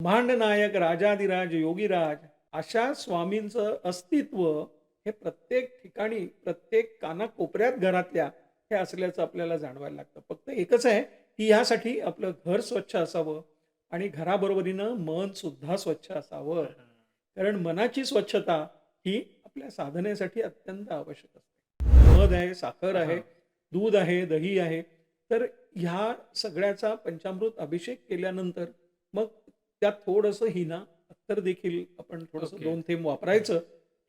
ब्रह्मांड नायक राजाधिराज योगीराज अशा स्वामींचं अस्तित्व हे प्रत्येक ठिकाणी प्रत्येक कानाकोपऱ्यात घरातल्या हे असल्याचं आपल्याला जाणवायला लागतं. फक्त एकच आहे की यासाठी आपलं घर स्वच्छ असावं आणि घराबरोबरीनं मन सुद्धा स्वच्छ असावं. कारण मनाची स्वच्छता ही आपल्या साधनेसाठी अत्यंत आवश्यक असते. मध आहे, साखर आहे, हां. दूध आहे, दही आहे. तर ह्या सगळ्याचा पंचामृत अभिषेक केल्यानंतर मग त्यात थोडंसं हिना अत्तर देखील आपण थोडंसं ओके. 2 थेंब हं. वापरायचं.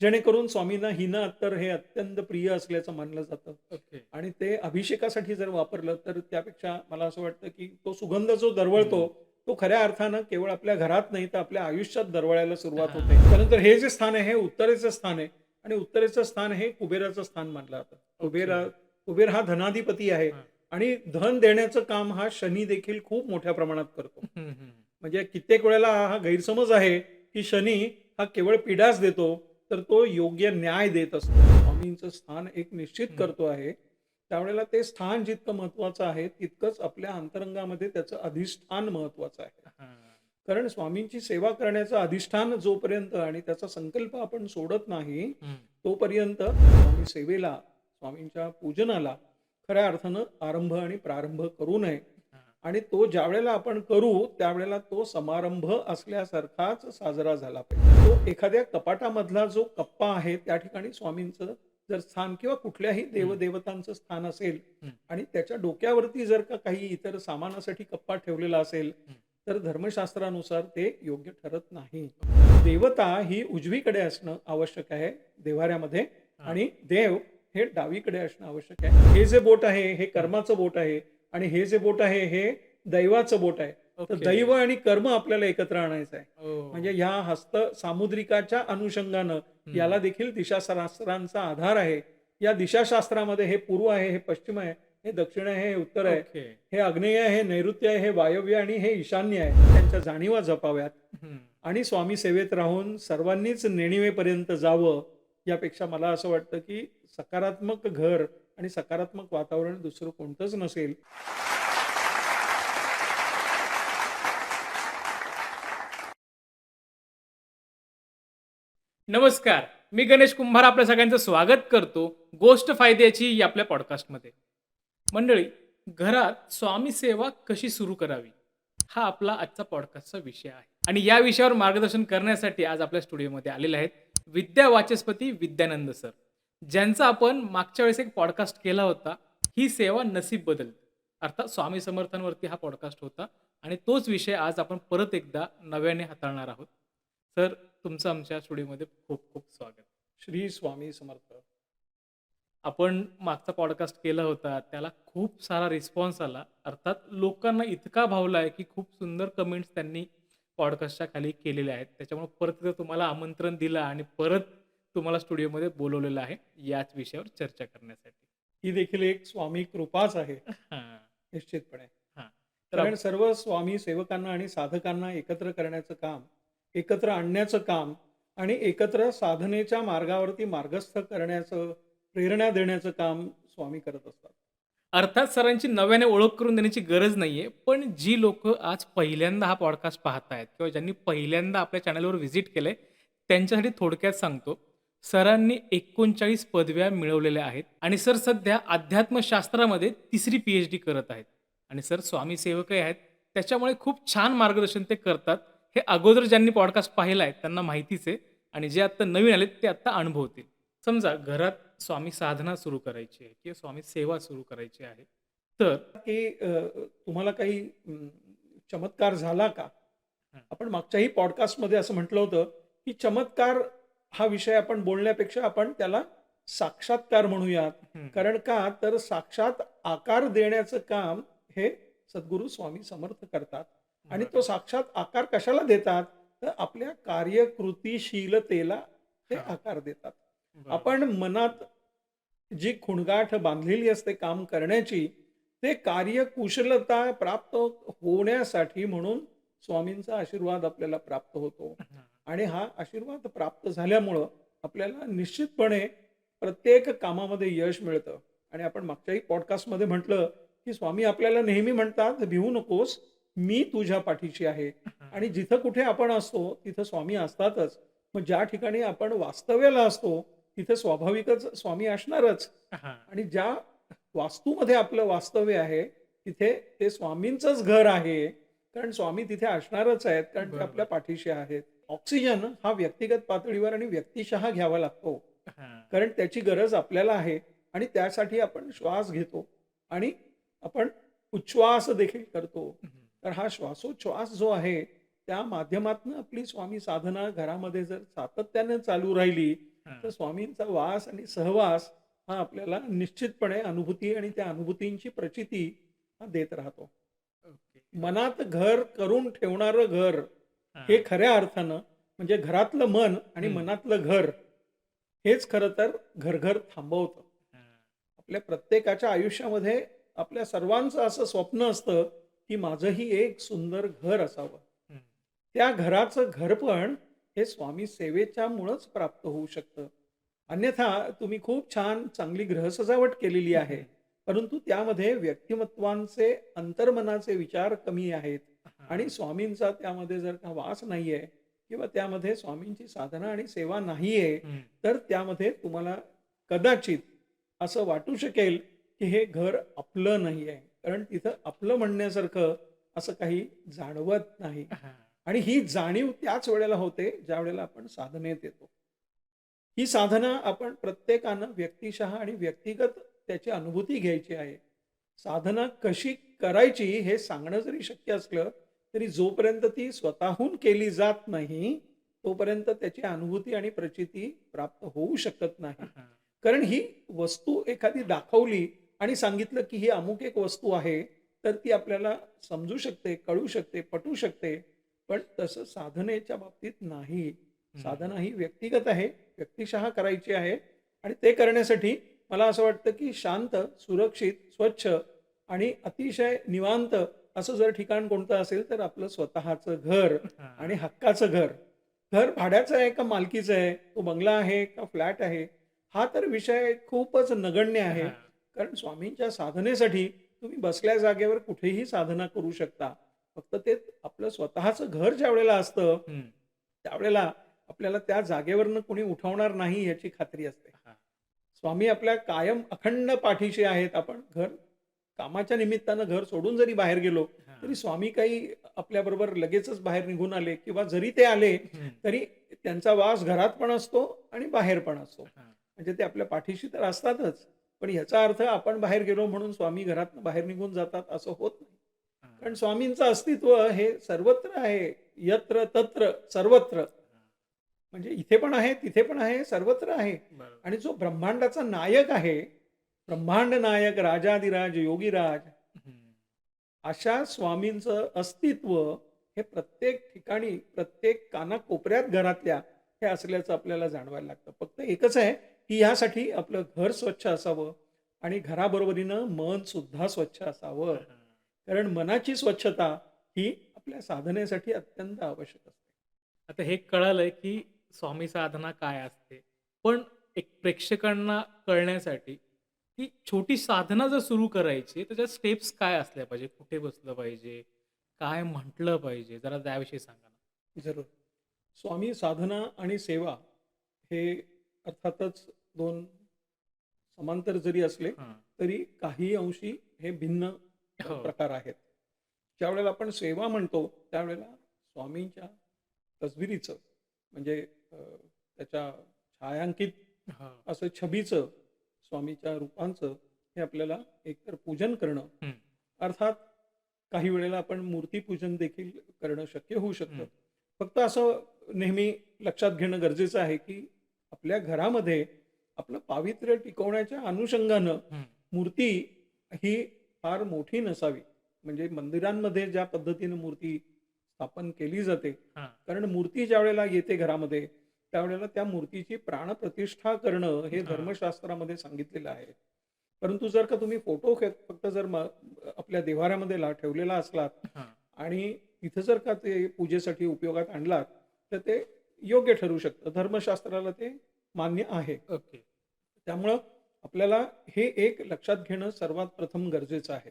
जेणेकरून स्वामींना हिना अत्तर हे अत्यंत प्रिय असल्याचं मानलं जातं. ओके. आणि ते अभिषेकासाठी जर वापरलं तर त्यापेक्षा मला असं वाटतं, की तो सुगंध जो दरवळतो, हं. तो खऱ्या अर्थानं केवळ आपल्या घरात नाही तर आपल्या आयुष्यात दरवळायला सुरुवात होते. हां. त्यानंतर हे जे स्थान आहे हे उत्तरेचं स्थान आहे आणि उत्तरेचं स्थान हे कुबेराचं स्थान मानलं जातं. ओके. कुबेर हा धनाधिपती आहे हां. आणि धन देण्याचं काम हा शनी देखील खूप मोठ्या प्रमाणात करतो. हं, हं. म्हणजे कित्येक वेळेला हा गैरसमज आहे, की शनी हा केवळ पीडाच देतो, तर तो योग्य न्याय देत असतो. स्वामींचं स्थान एक निश्चित हं. करतो आहे. त्यावेळेला ते स्थान जितकं महत्त्वाचं आहे, तितकंच आपल्या अंतरंगामध्ये त्याचं अधिष्ठान महत्त्वाचं आहे. हां. कारण स्वामींची सेवा करण्याचं अधिष्ठान जोपर्यंत आणि त्याचा संकल्प आपण सोडत नाही, हं. तोपर्यंत स्वामी सेवेला, स्वामींच्या पूजनाला खऱ्या अर्थानं आरंभ आणि प्रारंभ करू नये. हां. आणि तो ज्यावेळेला आपण करू, त्यावेळेला तो समारंभ असल्यासारखाच साजरा झाला पाहिजे. तो एखाद्या कपाटामधला जो कप्पा आहे, त्या ठिकाणी स्वामींचं जर स्थान किंवा कुठल्याही हं. देवदेवतांचं स्थान असेल हं. आणि त्याच्या डोक्यावरती जर का काही इतर सामानासाठी कप्पा ठेवलेला असेल, हं. तर धर्मशास्त्रानुसार ते योग्य ठरत नाही. ओके. देवता ही उजवीकडे असणं आवश्यक आहे देव्हाऱ्यामध्ये हां. आणि देव हे डावीकडे असणं आवश्यक आहे. हे जे बोट आहे, हे हं. कर्माचं बोट आहे आणि हे जे बोट आहे, हे दैवाचं बोट आहे. तर ओके. दैव आणि कर्म आपल्याला एकत्र आणायचं आहे. ओह! म्हणजे ह्या हस्त सामुद्रिकाच्या अनुषंगानं हं. याला देखील दिशाशास्त्रांचा आधार आहे. या दिशाशास्त्रामध्ये हे पूर्व आहे, हे पश्चिम आहे, हे दक्षिण आहे, हे उत्तर आहे. ओके. हे आग्नेय आहे, हे नैऋत्य आहे, हे वायव्य आणि हे ईशान्य आहे. त्यांच्या जाणीवा जपाव्यात हं. आणि स्वामी सेवेत राहून सर्वांनीच नेणिवेपर्यंत जावं. यापेक्षा मला असं वाटतं, की सकारात्मक घर आणि सकारात्मक वातावरण दुसरं कोणतंच नसेल. नमस्कार. मी गणेश कुंभार आपल्या सगळ्यांचं स्वागत करतो गोष्ट फायद्याची या आपल्या पॉडकास्टमध्ये. मंडळी, घरात स्वामी सेवा कशी सुरू करावी? हा आपला आजचा पॉडकास्टचा विषय आहे. आणि या विषयावर मार्गदर्शन करण्यासाठी आज आपल्या स्टुडिओमध्ये आलेले आहेत विद्या वाचस्पती विद्यानंद सर, ज्यांचा आपण मागच्या वेळेस एक पॉडकास्ट केला होता, ही सेवा नसीब बदलते. अर्थात स्वामी समर्थांवरती हा पॉडकास्ट होता आणि तोच विषय आज आपण परत एकदा नव्याने हाताळणार आहोत. सर, तुमचं आमच्या स्टुडिओमध्ये खूप खूप स्वागत. श्री स्वामी समर्थ. आपण मागचा पॉडकास्ट केला होता, त्याला खूप सारा रिस्पॉन्स आला. अर्थात लोकांना इतका भावला की खूप सुंदर कमेंट्स त्यांनी पॉडकास्टच्या खाली केलेल्या आहेत. त्याच्यामुळे परत एकदा तुम्हाला आमंत्रण दिलं आणि परत तुम्हाला स्टुडिओमध्ये बोलावलेलं आहे, याच विषयावर चर्चा करण्यासाठी. ही देखील एक स्वामी कृपाच आहे, हां, निश्चितपणे. हां. तर कारण सर्व स्वामी सेवकांना आणि साधकांना एकत्र करण्याचं काम, एकत्र आणण्याचं काम आणि एकत्र साधनेच्या मार्गावरती मार्गस्थ करण्याचं, प्रेरणा देण्याचं काम स्वामी करत असतात. अर्थात सरांची नव्याने ओळख करून देण्याची गरज नाहीये. पण जी लोकं आज पहिल्यांदा हा पॉडकास्ट पाहतायत किंवा ज्यांनी पहिल्यांदा आपल्या चॅनलवर व्हिजिट केलंय, त्यांच्यासाठी थोडक्यात सांगतो. सरांनी 39 पदव्या मिळवलेल्या आहेत आणि सर सध्या अध्यात्मशास्त्रामध्ये 3री पी-एच-डी करत आहेत. आणि सर स्वामी सेवकही आहेत. त्याच्यामुळे खूप छान मार्गदर्शन ते करतात. हे अगोदर ज्यांनी पॉडकास्ट पाहिला त्यांना माहितीच आहे आणि जे आत्ता नवीन आलेत ते आत्ता अनुभवतील. समजा घरात स्वामी साधना सुरू करायची आहे किंवा स्वामी सेवा सुरू करायची आहे. तर की तुम्हाला काही चमत्कार झाला का? हं, आपण मागच्याही पॉडकास्टमध्ये असं म्हटलं होतं, की चमत्कार हा विषय आपण बोलण्यापेक्षा आपण त्याला साक्षात्कार म्हणूयात. हं, हं. कारण का? तर साक्षात आकार देण्याचं काम हे सद्गुरू स्वामी समर्थ करतात आणि तो बरोबर. साक्षात आकार कशाला देतात? तर आपल्या कार्यकृतीशीलतेला ते हां, आकार देतात. बरोबर. आपण मनात जी खुणगाठ बांधलेली असते काम करण्याची, ते कार्यकुशलता प्राप्त होण्यासाठी म्हणून स्वामींचा आशीर्वाद आपल्याला प्राप्त होतो. हां, आणि हा आशीर्वाद प्राप्त झाल्यामुळं आपल्याला निश्चितपणे प्रत्येक कामामध्ये यश मिळतं. आणि आपण मागच्याही पॉडकास्टमध्ये म्हटलं, की स्वामी आपल्याला नेहमी म्हणतात, "भिवू नकोस, मी तुझ्या पाठीशी आहे. हां. आणि जिथं कुठे आपण असतो तिथं स्वामी असतातच. मग ज्या ठिकाणी आपण वास्तव्याला असतो तिथे स्वाभाविकच स्वामी असणारच. हां. आणि ज्या वास्तूमध्ये आपलं वास्तव्य आहे तिथे ते स्वामींचंच घर आहे. कारण स्वामी तिथे असणारच आहेत, कारण ते आपल्या बरोबर. पाठीशी आहेत. ऑक्सिजन हा व्यक्तिगत पातळीवर आणि व्यक्तिशः घ्यावा लागतो. हां. कारण त्याची गरज आपल्याला आहे आणि त्यासाठी आपण श्वास घेतो आणि आपण उच्छ्वास देखील करतो. हं. तर हा श्वासोच्छ्वास जो आहे त्या माध्यमातून आपली स्वामी साधना घरामध्ये जर सातत्याने चालू राहिली हां. तर स्वामींचा वास आणि सहवास हा आपल्याला निश्चितपणे अनुभूती आणि त्या अनुभूतींची प्रचिती हा देत राहतो. ओके. मनात घर करून ठेवणारं घर हां. हे खऱ्या अर्थानं म्हणजे घरातलं मन आणि हं. मनातलं घर हेच खरं तर घर थांबवतं. हां. आपल्या प्रत्येकाच्या आयुष्यामध्ये आपल्या सर्वांचं असं स्वप्न असतं की माझंही एक सुंदर घर असावं. हं. त्या घराचं घरपण हे स्वामी सेवेच्यामुळंच प्राप्त होऊ शकतं. अन्यथा तुम्ही खूप छान चांगली गृहसजावट केलेली आहे, हं. परंतु त्यामध्ये व्यक्तिमत्वांचे अंतर्मनाचे विचार कमी आहेत आणि हां. स्वामींचा त्यामध्ये जर का वास नाहीये किंवा त्यामध्ये स्वामींची साधना आणि सेवा नाहीये, हं. तर त्यामध्ये तुम्हाला कदाचित असं वाटू शकेल की हे घर आपलं नाहीये. कारण तिथं आपलं म्हणण्यासारखं असं काही जाणवत नाही. हां. आणि ही जाणीव त्याच वेळेला होते ज्या वेळेला आपण साधनेत येतो. ही साधना आपण प्रत्येकानं व्यक्तिशः आणि व्यक्तिगत त्याची अनुभूती घ्यायची आहे. साधना कशी करायची हे सांगणं जरी शक्य असलं, तरी जोपर्यंत ती स्वतःहून केली जात नाही, तोपर्यंत त्याची अनुभूती आणि प्रचिती प्राप्त होऊ शकत नाही. हां. कारण ही वस्तू एखादी दाखवली आणि सांगितलं, की ही अमुक एक वस्तू आहे, तर ती आपल्याला समजू शकते, कळू शकते, पटू शकते. पण तसं साधनेच्या बाबतीत नाही. हं. साधना ही व्यक्तिगत आहे, व्यक्तिशः करायची आहे आणि ते करण्यासाठी मला असं वाटतं, की शांत, सुरक्षित, स्वच्छ आणि अतिशय निवांत असं जर ठिकाण कोणतं असेल, तर आपलं स्वतःचं घर आणि हां. हक्काचं घर. घर भाड्याचं आहे का मालकीचं आहे? तो बंगला आहे का फ्लॅट आहे? हा तर विषय खूपच नगण्य आहे. हां. कारण स्वामींच्या साधनेसाठी तुम्ही बसल्या जागेवर कुठेही साधना करू शकता. फक्त ते आपलं स्वतःचं घर ज्यावेळेला असतं, हं. त्यावेळेला आपल्याला त्या जागेवरनं कोणी उठवणार नाही याची खात्री असते. हां. स्वामी आपल्या कायम अखंड पाठीशी आहेत. आपण कामाच्या निमित्तानं घर सोडून जरी बाहेर गेलो, हां. तरी स्वामी काही आपल्याबरोबर लगेचच बाहेर निघून आले किंवा जरी ते आले, हं. तरी त्यांचा वास घरात पण असतो आणि बाहेर पण असतो. हां. म्हणजे ते आपल्या पाठीशी तर असतातच. पण याचा अर्थ आपण बाहेर गेलो म्हणून स्वामी घरातनं बाहेर निघून जातात असं होत नाही. कारण हां. स्वामींचं अस्तित्व हे सर्वत्र आहे. यत्र तत्र सर्वत्र. हां. म्हणजे इथे पण आहे, तिथे पण आहे, सर्वत्र आहे. बरोबर. आणि जो ब्रह्मांडाचा नायक आहे, ब्रह्मांड नायक, राजाधिराज, योगीराज, हं. अशा स्वामींचं अस्तित्व हे प्रत्येक ठिकाणी, प्रत्येक कानाकोपऱ्यात घरातल्या हे असल्याचं आपल्याला जाणवायला लागतं. फक्त एकच आहे, की ह्यासाठी आपलं घर स्वच्छ असावं आणि घराबरोबरीनं मन सुद्धा स्वच्छ असावं. हां. कारण मनाची स्वच्छता ही आपल्या साधनेसाठी अत्यंत आवश्यक असते. आता हे कळालंय, की स्वामी साधना काय असते. पण एक प्रेक्षकांना कळण्यासाठी, की छोटी साधना जर सुरू करायची, त्याच्या स्टेप्स काय असल्या पाहिजे? कुठे बसलं पाहिजे? काय म्हटलं पाहिजे? जरा त्याविषयी सांगा ना? जरूर. स्वामी साधना आणि सेवा हे अर्थातच 2 समांतर जरी असले, हां. तरी काही अंशी हे भिन्न हो. प्रकार आहेत. ज्यावेळेला आपण सेवा म्हणतो, त्यावेळेला स्वामींच्या तसबिरीचं म्हणजे त्याच्या छायांकित हां. असं छबीचं, स्वामीच्या रूपांचं हे आपल्याला एकतर पूजन करणं, हं. अर्थात काही वेळेला आपण मूर्तीपूजन देखील करणं शक्य होऊ शकतं. हं. फक्त असं नेहमी लक्षात घेणं गरजेचं आहे, की आपल्या घरामध्ये आपलं पावित्र्य टिकवण्याच्या अनुषंगानं हं. मूर्ती ही फार मोठी नसावी. म्हणजे मंदिरांमध्ये ज्या पद्धतीनं मूर्ती स्थापन केली जाते, हां. कारण मूर्ती ज्यावेळेला येते घरामध्ये, त्यावेळेला त्या मूर्तीची प्राणप्रतिष्ठा करणं हे हां. धर्मशास्त्रामध्ये सांगितलेलं आहे. परंतु जर का तुम्ही फोटो फक्त जर आपल्या देव्हाऱ्यामध्ये ठेवलेला असलात हां. आणि तिथं जर का ते पूजेसाठी उपयोगात आणलात, तर ते योग्य ठरू शकतं. धर्मशास्त्राला ते मान्य आहे. ओके. त्यामुळं आपल्याला हे एक लक्षात घेणं सर्वात प्रथम गरजेचं आहे.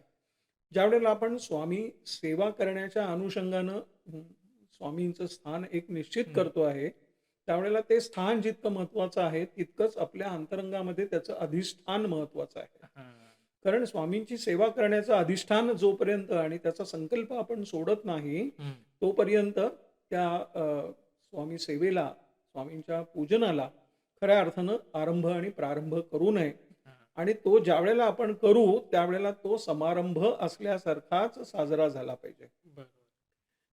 ज्यावेळेला आपण स्वामी सेवा करण्याच्या अनुषंगानं स्वामींचं स्थान एक निश्चित हं. करतो आहे, त्यावेळेला ते स्थान जितकं महत्वाचं आहे, तितकंच आपल्या अंतरंगामध्ये त्याचं अधिष्ठान महत्वाचं आहे. हां. कारण स्वामींची सेवा करण्याचं अधिष्ठान जोपर्यंत आणि त्याचा संकल्प आपण सोडत नाही, हं. तोपर्यंत त्या स्वामी सेवेला, स्वामींच्या पूजनाला खऱ्या अर्थानं आरंभ आणि प्रारंभ करू नये. हां. आणि तो ज्यावेळेला आपण करू, त्यावेळेला तो समारंभ असल्यासारखाच साजरा झाला पाहिजे. बरोबर.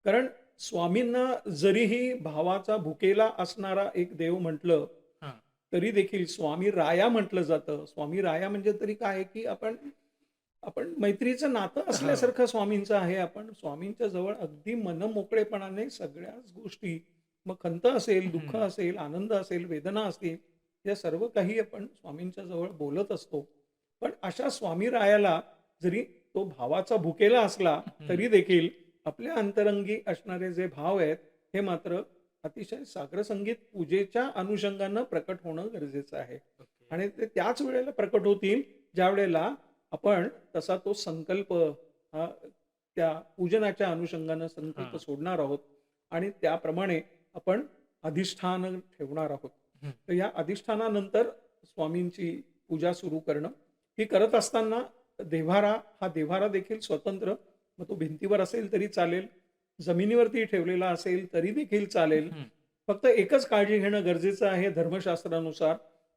कारण स्वामींना जरीही भावाचा भुकेला असणारा एक देव म्हटलं, हां. तरी देखील स्वामी राया म्हटलं जातं. स्वामी राया म्हणजे तरी काय आहे, की आपण आपण मैत्रीचं नातं हो. असल्यासारखं स्वामींचं आहे. आपण स्वामींच्या जवळ अगदी मनमोकळेपणाने सगळ्याच गोष्टी, मग खंत असेल, दुःख हं. असेल, आनंद असेल, वेदना असतील, या सर्व काही आपण स्वामींच्या जवळ बोलत असतो. पण अशा स्वामी रायाला जरी तो भावाचा भुकेला असला, हं. तरी देखील आपल्या अंतरंगी असणारे जे भाव आहेत, हे मात्र अतिशय साग्रसंगीत पूजेच्या अनुषंगानं प्रकट होणं गरजेचं आहे. ओके. आणि ते त्याच वेळेला प्रकट होतील, ज्यावेळेला आपण तसा तो संकल्प हा त्या पूजनाच्या अनुषंगानं संकल्प हां. सोडणार आहोत आणि त्याप्रमाणे आपण अधिष्ठान ठेवणार आहोत. हं. तर या अधिष्ठानानंतर स्वामींची पूजा सुरू करणं, ही करत असताना हा देव्हारा देखील स्वतंत्र, मग तो भिंतीवर असेल तरी चालेल, जमिनीवरती ठेवलेला असेल तरी देखील चालेल. हं. फक्त एकच काळजी घेणं गरजेचं आहे धर्मशास्त्रानुसार,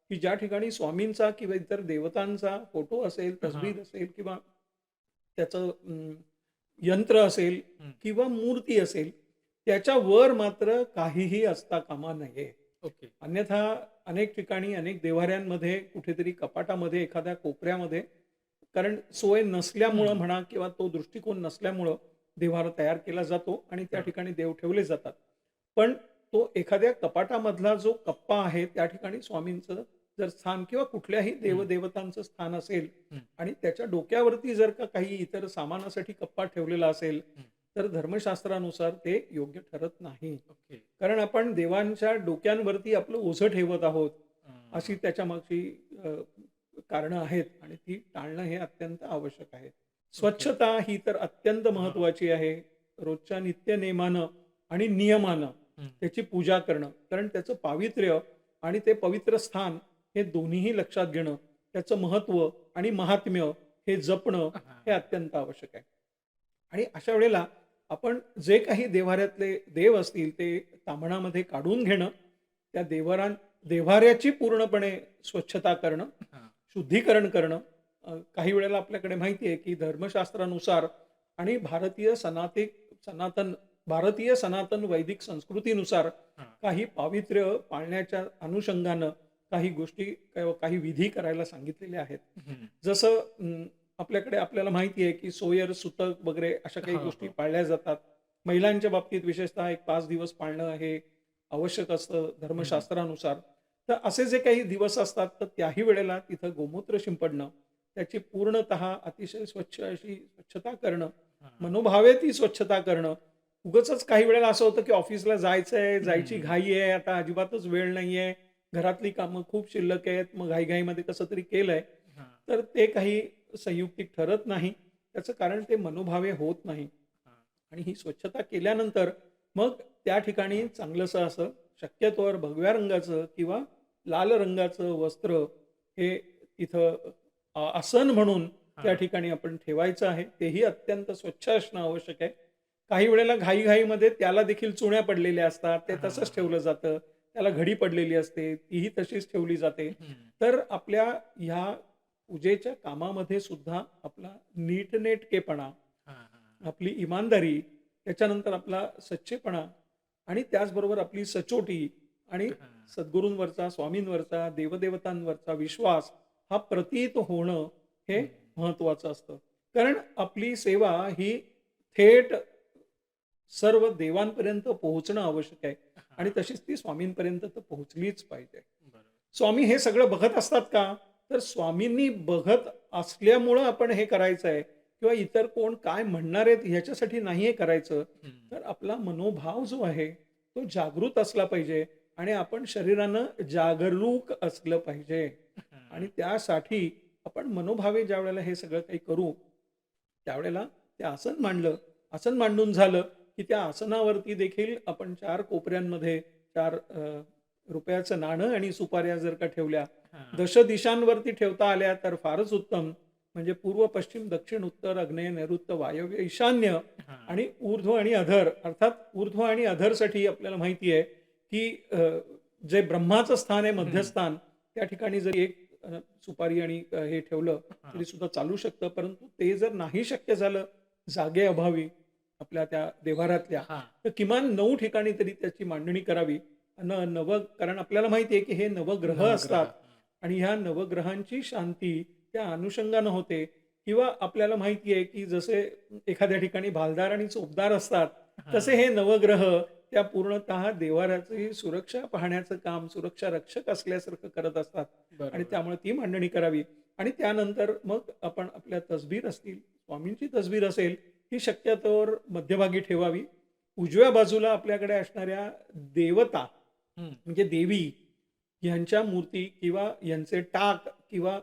की ज्या ठिकाणी स्वामींचा किंवा इतर देवतांचा फोटो असेल, हां. तसबीर असेल किंवा त्याचं यंत्र असेल हं. किंवा मूर्ती असेल, त्याच्यावर मात्र काहीही असता कामा नये. ओके. अन्यथा अनेक ठिकाणी, अनेक देव्हाऱ्यांमध्ये, कुठेतरी कपाटामध्ये, एखाद्या कोपऱ्यामध्ये, कारण सोय नसल्यामुळं हं. म्हणा किंवा तो दृष्टिकोन नसल्यामुळं देव्हारा तयार केला जातो आणि त्या हां. ठिकाणी देव ठेवले जातात. पण तो एखाद्या कपाटामधला जो कप्पा आहे, त्या ठिकाणी स्वामींचं जर स्थान किंवा कुठल्याही हं. देवदेवतांचं स्थान असेल हं. आणि त्याच्या डोक्यावरती जर का काही इतर सामानासाठी कप्पा ठेवलेला असेल, हं. तर धर्मशास्त्रानुसार ते योग्य ठरत नाही. ओके. कारण आपण देवांच्या डोक्यांवरती आपलं ओझं ठेवत आहोत, हां. अशी त्याच्यामागची कारणं आहेत आणि ती टाळणं हे अत्यंत आवश्यक आहे. ओके. स्वच्छता ही तर अत्यंत हां. महत्त्वाची आहे. रोजच्या नित्यनेमानं आणि नियमानं हं. त्याची पूजा करणं. कारण त्याचं पावित्र्य आणि ते पवित्र स्थान हे दोन्हीही लक्षात घेणं, त्याचं महत्त्व आणि महात्म्य हे जपणं हे हां. अत्यंत आवश्यक आहे. आणि अशा वेळेला आपण जे काही देव्हाऱ्यातले देव असतील ते ताम्हणामध्ये काढून घेणं, त्या देव्हाऱ्याची पूर्णपणे स्वच्छता करणं, हां. शुद्धीकरण करणं. काही वेळेला आपल्याकडे माहिती आहे, की धर्मशास्त्रानुसार आणि भारतीय सनातन वैदिक संस्कृतीनुसार हां. काही पावित्र्य पाळण्याच्या अनुषंगानं काही गोष्टी किंवा काही विधी करायला सांगितलेल्या आहेत. हं. जसं आपल्याकडे आपल्याला माहिती आहे, की सोयर, सुतक वगैरे अशा काही हो, गोष्टी हो. पाळल्या जातात. महिलांच्या बाबतीत विशेषतः एक 5 दिवस पाळणं हे आवश्यक असतं हं. धर्मशास्त्रानुसार. तर असे जे काही दिवस असतात, तर त्याही वेळेला तिथं गोमूत्र शिंपडणं, त्याची पूर्णतः अतिशय स्वच्छ अशी स्वच्छता करणं, हां. मनोभावे ती स्वच्छता करणं. उगाचच काही वेळेला असं होतं, की ऑफिसला जायचंय, जायची हं. घाई आहे, आता अजिबातच वेळ नाहीये, घरातली कामं खूप शिल्लक आहेत, मग घाईघाईमध्ये कसं तरी केलंय. हां. तर ते काही संयुक्तिक ठरत नाही. त्याचं कारण ते मनोभावे होत नाही. हां. आणि ही स्वच्छता केल्यानंतर मग त्या ठिकाणी चांगलंसं असं शक्यतोवर भगव्या रंगाचं किंवा लाल रंगाचं वस्त्र हे तिथं आसन म्हणून त्या हां. ठिकाणी आपण ठेवायचं आहे. तेही अत्यंत स्वच्छ असणं आवश्यक आहे. काही वेळेला घाईघाईमध्ये त्याला देखील चुण्या पडलेल्या असतात. ते हां. तसंच ठेवलं जातं. त्याला घडी पडलेली असते. तीही तशीच ठेवली जाते. हं. तर आपल्या ह्या पूजेच्या कामामध्ये सुद्धा आपला नीटनेटकेपणा, हां. हां. आपली इमानदारी, त्याच्यानंतर आपला सच्चेपणा आणि त्याचबरोबर आपली सचोटी आणि हां. सद्गुरूंवरचा, स्वामींवरचा, देवदेवतांवरचा विश्वास हा प्रतीत होणं हे हं. महत्त्वाचं असतं. कारण आपली सेवा ही थेट सर्व देवांपर्यंत पोहोचणं आवश्यक आहे आणि हां. तशीच ती स्वामींपर्यंत तर पोहोचलीच पाहिजे. बरोबर. स्वामी हे सगळं बघत असतात का? तर स्वामींनी बघत असल्यामुळं आपण हे करायचं आहे किंवा इतर कोण काय म्हणणार आहेत ह्याच्यासाठी नाही हे करायचं. हं. तर आपला मनोभाव जो आहे तो जागृत असला पाहिजे आणि आपण शरीरानं जागरूक असलं पाहिजे. आणि हां. त्यासाठी आपण मनोभावे ज्यावेळेला हे सगळं काही करू, त्यावेळेला ते आसन मांडलं. आसन मांडून झालं, की त्या आसनावरती देखील आपण 4 कोपऱ्यांमध्ये 4 रुपयाचं नाणं आणि सुपाऱ्या जर का ठेवल्या, हां. दश दिशांवरती ठेवता आल्या तर फारच उत्तम. म्हणजे पूर्व, पश्चिम, दक्षिण, उत्तर, आग्नेय, नैऋत्य, वायव्य, ईशान्य हां. आणि ऊर्ध्व आणि अधर. अर्थात ऊर्ध्व आणि अधरसाठी आपल्याला माहिती आहे, की जे ब्रह्माचं स्थान आहे, हं. मध्यस्थान, त्या ठिकाणी जरी एक सुपारी आणि हे ठेवलं हां. तरी सुद्धा चालू शकतं. परंतु ते जर नाही शक्य झालं जागेअभावी आपल्या त्या देव्हाऱ्यातल्या, हां. तर किमान 9 ठिकाणी तरी त्याची मांडणी करावी. कारण आपल्याला माहिती आहे, की हे नवग्रह नवग्रह. असतात हां. आणि ह्या नवग्रहांची शांती त्या अनुषंगानं होते किंवा आपल्याला माहिती आहे, की जसे एखाद्या ठिकाणी भालदार आणि चोपदार असतात, तसे हां. हे नवग्रह त्या पूर्णतः देव्हाऱ्याची सुरक्षा पाहण्याचं काम सुरक्षा रक्षक असल्यासारखं करत असतात आणि बरोबर. त्यामुळे ती मांडणी करावी आणि त्यानंतर मग आपण आपल्या तसबीर असतील, स्वामींची तसबीर असेल, ही शक्यतोवर मध्यभागी ठेवावी. उजव्या बाजूला आपल्याकडे असणाऱ्या देवता हं. म्हणजे देवी ह्यांच्या मूर्ती किंवा यांचे टाक किंवा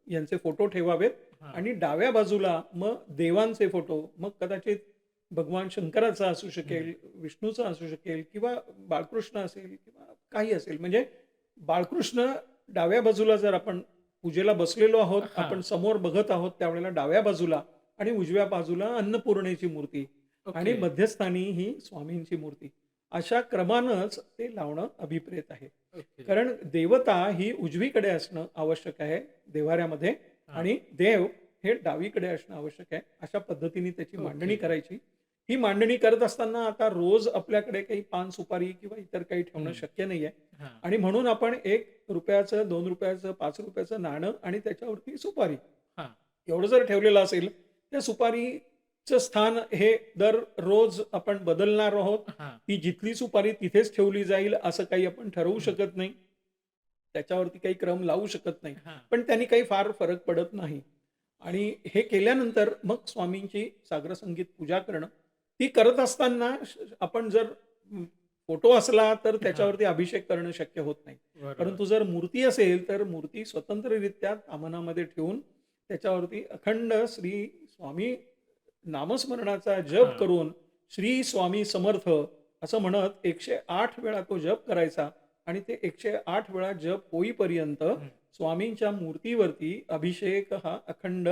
यांचे फोटो ठेवावेत हां. आणि डाव्या बाजूला मग देवांचे फोटो, मग कदाचित भगवान शंकराचा असू हं. शकेल, विष्णूचा असू शकेल किंवा बाळकृष्ण असेल किंवा काही असेल. म्हणजे बाळकृष्ण डाव्या बाजूला जर आपण पूजेला बसलेलो आहोत, आपण हां. समोर बघत आहोत त्यावेळेला डाव्या बाजूला आणि उजव्या बाजूला अन्नपूर्णेची मूर्ती आणि ओके. मध्यस्थानी ही स्वामींची मूर्ती. अशा क्रमानंच ते लावणं अभिप्रेत आहे. ओके. कारण देवता ही उजवीकडे असणं आवश्यक आहे देव्हाऱ्यामध्ये हां. आणि देव हे डावीकडे असणं आवश्यक आहे. अशा पद्धतीने त्याची मांडणी ओके. करायची. ही मांडणी करत असताना आता रोज आपल्याकडे काही पान, सुपारी किंवा इतर काही ठेवणं हं. शक्य नाहीये हां. आणि म्हणून आपण ₹1, ₹2, ₹5 नाणं आणि त्याच्यावरती सुपारी हां. एवढं जर ठेवलेलं असेल, त्या सुपारीचं स्थान हे दररोज आपण बदलणार आहोत. हां. ती जिथली सुपारी तिथेच ठेवली जाईल असं काही आपण ठरवू हं. शकत नाही. त्याच्यावरती काही क्रम लावू शकत नाही. हां. पण त्यांनी काही फार फरक पडत नाही. आणि हे केल्यानंतर मग स्वामींची साग्रसंगीत पूजा करणं. ती करत असताना आपण जर फोटो असला तर हां. त्याच्यावरती अभिषेक करणं शक्य होत नाही. बरोबर. परंतु जर मूर्ती असेल तर मूर्ती स्वतंत्ररित्या कामनामध्ये ठेवून त्याच्यावरती अखंड श्री स्वामी नामस्मरणाचा जप हां. करून श्री स्वामी समर्थ असं म्हणत 108 वेळा तो जप करायचा आणि ते 108 वेळा जप होईपर्यंत हं. स्वामींच्या मूर्तीवरती अभिषेक हा अखंड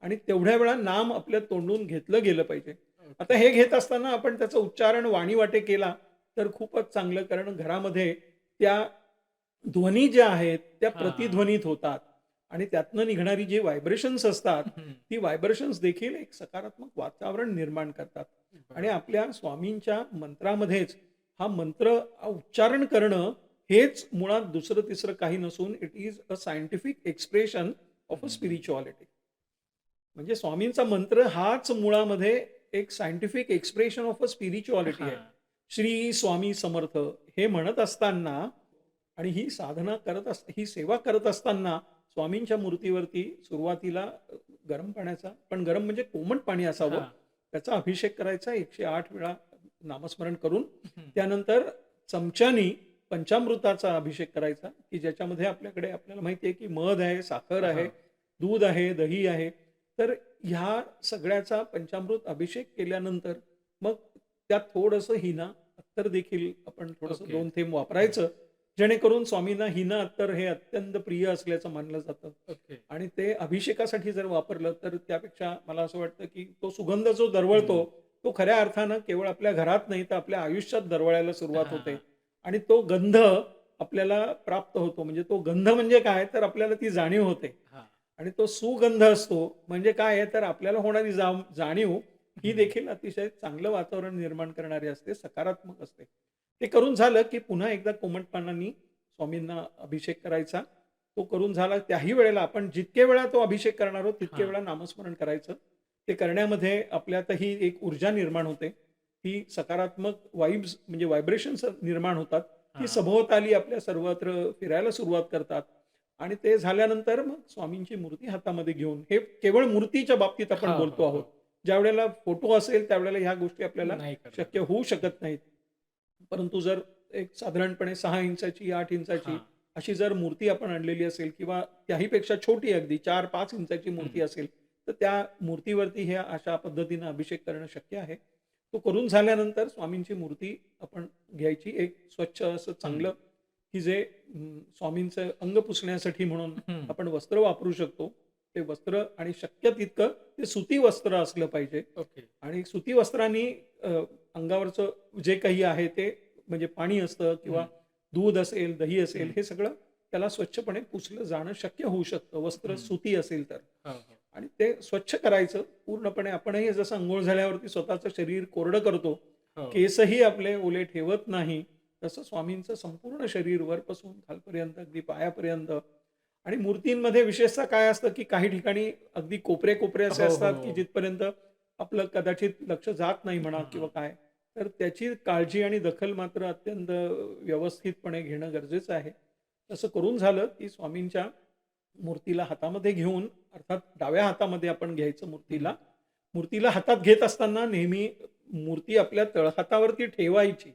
आणि तेवढ्या वेळा नाम आपल्या तोंडून घेतलं गेलं पाहिजे. आता ओके. हे घेत असताना आपण त्याचं उच्चारण वाणीवाटे केला तर खूपच चांगलं. कारण घरामध्ये त्या ध्वनी ज्या आहेत त्या हां. प्रतिध्वनित होतात आणि त्यातनं निघणारी जी व्हायब्रेशन्स असतात, हं. ती व्हायब्रेशन्स देखील एक सकारात्मक वातावरण निर्माण करतात आणि बरोबर. आपल्या स्वामींच्या मंत्रामध्येच हा मंत्र उच्चारण करणं हेच मुळात दुसरं-तिसरं काही नसून it is a scientific expression of a हं. स्पिरिच्युअलिटी. म्हणजे स्वामींचा मंत्र हाच मुळामध्ये एक scientific expression of a spirituality आहे. हां. श्री स्वामी समर्थ हे म्हणत असताना आणि ही साधना ही सेवा करत असताना स्वामींच्या मूर्तीवरती सुरुवातीला गरम पाण्याचा पण गरम म्हणजे कोमट पाणी असावं. हां. त्याचा अभिषेक करायचा 108 वेळा नामस्मरण करून. हं. त्यानंतर चमच्यानी पंचामृताचा अभिषेक करायचा, की ज्याच्यामध्ये आपल्याला माहिती आहे, की मध आहे, साखर आहे, हां. दूध आहे, दही आहे. तर ह्या सगळ्याचा पंचामृत अभिषेक केल्यानंतर मग त्यात थोडंसं हिना अत्तर देखील आपण थोडंसं ओके. 2 थेंब हं. वापरायचं. जेणेकरून स्वामींना हिना अत्तर हे अत्यंत प्रिय असल्याचं मानलं जातं ओके. आणि ते अभिषेकासाठी जर वापरलं तर त्यापेक्षा मला असं वाटतं, की तो सुगंध जो दरवळतो, हं. तो खऱ्या अर्थानं केवळ आपल्या घरात नाही तर आपल्या आयुष्यात दरवळायला सुरुवात होते हां. आणि तो गंध आपल्याला प्राप्त होतो. म्हणजे तो गंध म्हणजे काय तर आपल्याला ती जाणीव होते हां. आणि तो सुगंध असतो म्हणजे काय आहे तर आपल्याला होणारी जाणीव ही हं. देखील अतिशय चांगलं वातावरण निर्माण करणारी असते, सकारात्मक असते. ते करून झालं, की पुन्हा एकदा कोमट पाण्याने स्वामींना अभिषेक करायचा. तो करून झाला त्याही वेळेला आपण जितके वेळा तो अभिषेक करणार आहोत, तितके हां. वेळा नामस्मरण करायचं. ते करण्यामध्ये आपल्यातही एक ऊर्जा निर्माण होते. ती सकारात्मक वाइब्स म्हणजे व्हायब्रेशन्स निर्माण होतात. ती हां. सभोवताली आपल्या सर्वत्र फिरायला सुरुवात करतात आणि ते झाल्यानंतर मग स्वामींची मूर्ती हातामध्ये घेऊन हे केवळ मूर्तीच्या बाबतीत आपण हो, बोलतो हो, आहोत. हो. ज्यावेळेला फोटो असेल त्यावेळेला ह्या गोष्टी आपल्याला नाही करता शक्य येत. होऊ शकत नाहीत. परंतु जर एक साधारणपणे 6 इंचाची, 8 इंचाची हां. अशी जर मूर्ती आपण आणलेली असेल किंवा त्याहीपेक्षा छोटी अगदी 4-5 इंचाची हं. मूर्ती असेल, तर त्या मूर्तीवरती हे अशा पद्धतीनं अभिषेक करणं शक्य आहे. तो करून झाल्यानंतर स्वामींची मूर्ती आपण घ्यायची. एक स्वच्छ असं हं. चांगलं, की जे स्वामींचं अंग पुसण्यासाठी म्हणून हं. आपण वस्त्र वापरू शकतो. ते वस्त्र आणि शक्य तितकं ते सुती वस्त्र असलं पाहिजे ओके. आणि सुती वस्त्रांनी अंगावरचं जे काही आहे ते म्हणजे पाणी असतं किंवा हं. दूध असेल, दही असेल, हं. हे सगळं त्याला स्वच्छपणे पुसलं जाणं शक्य होऊ शकतं, वस्त्र हं. सुती असेल तर. हो, हो. आणि ते स्वच्छ करायचं पूर्णपणे. आपणही जसं अंघोळ झाल्यावरती स्वतःचं शरीर कोरडं करतो, हो. केसही आपले ओले ठेवत नाही, तसं स्वामींचं संपूर्ण शरीर वरपासून खालपर्यंत अगदी पायापर्यंत. आणि मूर्तींमध्ये विशेषतः काय असतं, की काही ठिकाणी अगदी कोपरे-कोपरे असे हो, असतात, की हो. जिथपर्यंत आपलं कदाचित लक्ष जात नाही म्हणा किंवा हां. काय. तर त्याची काळजी आणि दखल मात्र अत्यंत व्यवस्थितपणे घेणं गरजेचं आहे. तसं करून झालं, की स्वामींच्या मूर्तीला हातामध्ये घेऊन, अर्थात डाव्या हातामध्ये आपण घ्यायचं मूर्तीला. हं. मूर्तीला हातात घेत असताना नेहमी मूर्ती आपल्या तळहातावरती ठेवायची.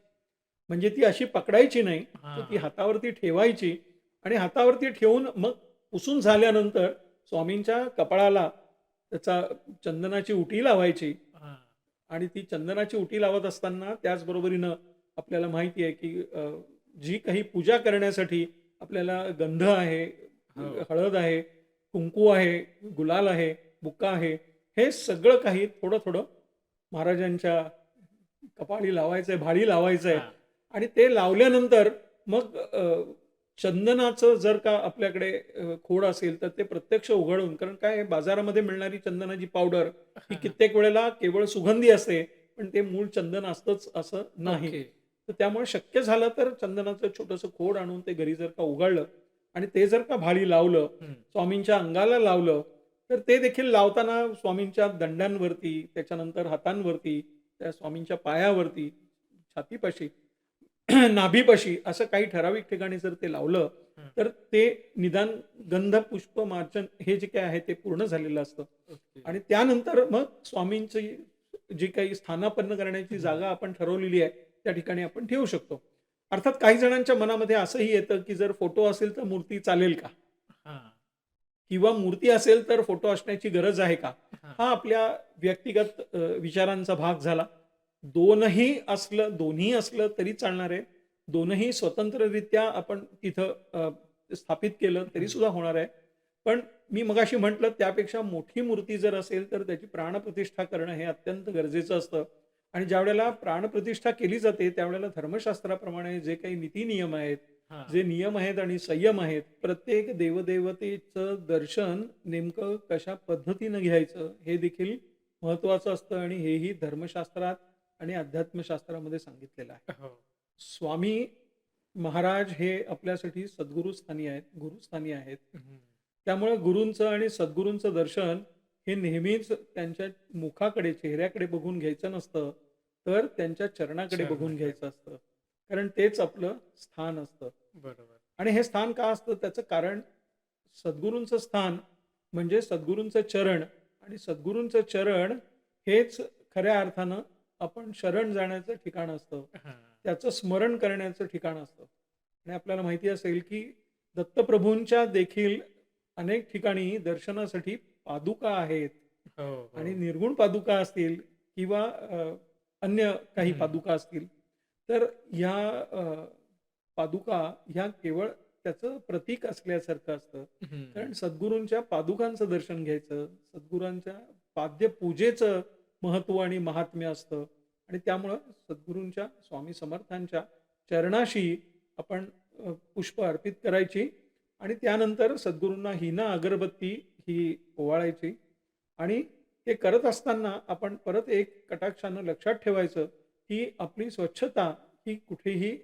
म्हणजे ती अशी पकडायची नाही, तर ती हां. हातावरती ठेवायची आणि हातावरती ठेवून मग पुसून झाल्यानंतर स्वामींच्या कपाळाला त्याचा चंदनाची उटी लावायची. हां. आणि ती चंदनाची उटी लावत असताना त्याच बरोबरीनं आपल्याला माहिती आहे, की जी काही पूजा करण्यासाठी आपल्याला गंध आहे, हो. हळद आहे, कुंकू आहे, गुलाल आहे, बुक्का आहे, हे सगळं काही थोडं-थोडं महाराजांच्या कपाळी लावायचंय, भाळी लावायचंय. हां. आणि ते लावल्यानंतर मग चंदनाचं जर का आपल्याकडे खोड असेल, तर ते प्रत्यक्ष उघडून, कारण काय आहे, बाजारामध्ये मिळणारी चंदनाची पावडर ही हां. कित्येक वेळेला केवळ सुगंधी असते, पण ते मूळ चंदन असतंच असं नाही. ओके. तर त्यामुळे शक्य झालं तर चंदनाचं छोटंसं खोड आणून ते घरी जर का उघडलं आणि ते जर का भाळी लावलं, हं. स्वामींच्या अंगाला लावलं, तर ते देखील लावताना स्वामींच्या दंडांवरती, त्याच्यानंतर हातांवरती, त्या स्वामींच्या पायावरती, छातीपाशी, नाभीपाशी असं काही ठराविक ठिकाणी जर ते लावलं, हं. तर ते निदान गंध, पुष्प, मार्जन हे जे काही आहे ते पूर्ण झालेलं असतं. ओके. आणि त्यानंतर मग स्वामींची जी काही स्थानापन्न करण्याची हं. जागा आपण ठरवलेली आहे, त्या ठिकाणी आपण ठेवू शकतो. अर्थात काही जणांच्या मनामध्ये असंही येतं, की जर फोटो असेल तर मूर्ती चालेल का? हां. किंवा मूर्ती असेल तर फोटो असण्याची गरज आहे का? हां. हा आपल्या व्यक्तिगत विचारांचा भाग झाला. दोन्ही असलं तरी चालणार आहे. दोनही स्वतंत्ररित्या आपण तिथं स्थापित केलं तरी हं. सुद्धा होणार आहे. पण मी मगाशी म्हटलं, त्यापेक्षा मोठी मूर्ती जर असेल तर त्याची प्राणप्रतिष्ठा करणं हे अत्यंत गरजेचं असतं. आणि ज्यावेळेला प्राणप्रतिष्ठा केली जाते, त्यावेळेला धर्मशास्त्राप्रमाणे जे काही नीती-नियम आहेत, हां. जे नियम आहेत आणि संयम आहेत, प्रत्येक देवदेवतेचं दर्शन नेमकं कशा पद्धतीनं घ्यायचं हे देखील महत्त्वाचं असतं आणि हेही धर्मशास्त्रात आणि अध्यात्मशास्त्रामध्ये सांगितलेलं आहे. हो. स्वामी महाराज हे आपल्यासाठी सद्गुरुस्थानी आहेत, गुरुस्थानी आहेत. हं. त्यामुळे गुरूंचं आणि सद्गुरूंचं दर्शन हे नेहमीच त्यांच्या मुखाकडे, चेहऱ्याकडे बघून घ्यायचं नसतं, तर त्यांच्या चरणाकडे बघून चरणाकडे. घ्यायचं असतं. कारण तेच आपलं स्थान असतं. बरोबर. आणि हे स्थान का असतं त्याचं कारण, सद्गुरूंचं स्थान म्हणजे सद्गुरूंचं चरण आणि सद्गुरूंचं चरण हेच खऱ्या अर्थानं आपण शरण जाण्याचं ठिकाण असतं. हां. त्याचं स्मरण करण्याचं ठिकाण असतं. आणि आपल्याला माहिती असेल, की दत्तप्रभूंच्या देखील अनेक ठिकाणी दर्शनासाठी पादुका आहेत. हो, आणि हो. निर्गुण पादुका असतील किंवा अन्य काही हं. पादुका असतील, तर ह्या पादुका ह्या केवळ त्याचं प्रतीक असल्यासारखं असतं. हं. कारण सद्गुरूंच्या पादुकांचं दर्शन घ्यायचं, सद्गुरूंच्या पाद्यपूजेचं महत्त्व आणि महात्म्य असतं. आणि त्यामुळं सद्गुरूंच्या, स्वामी समर्थांच्या चरणाशी आपण पुष्प अर्पित करायची आणि त्यानंतर सद्गुरूंना हिना अगरबत्ती ही ओवाळायची. आणि ते करत असताना आपण परत एक कटाक्षानं लक्षात ठेवायचं, की आपली स्वच्छता ही कुठेही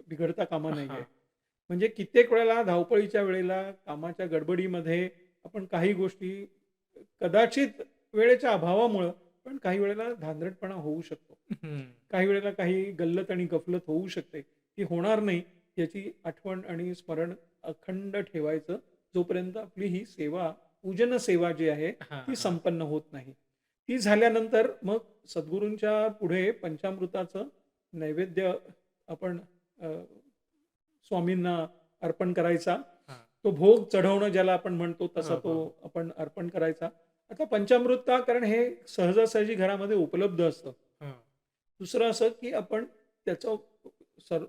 बिघडता कामा नये. हां. म्हणजे कित्येक वेळेला धावपळीच्या वेळेला, कामाच्या गडबडीमध्ये आपण काही गोष्टी कदाचित वेळेच्या अभावामुळं, पण काही वेळेला धांदरटपणा होऊ शकतो. हं. काही वेळेला काही गल्लत आणि गफलत होऊ शकते. ती होणार नाही याची आठवण आणि स्मरण अखंड ठेवायचं, जोपर्यंत आपली ही सेवा, पूजन सेवा जी आहे, हां, ती हां. संपन्न होत नाही. ती झाल्यानंतर मग सद्गुरूंच्या पुढे पंचामृताचं नैवेद्य आपण अ, स्वामींना अर्पण करायचा. हां. तो भोग चढवणं ज्याला आपण म्हणतो तसा हो, तो हो. आपण अर्पण करायचा. आता पंचामृत का? कारण हे सहजासहजी घरामध्ये उपलब्ध असतं. हां. दुसरं असं, की आपण त्याचं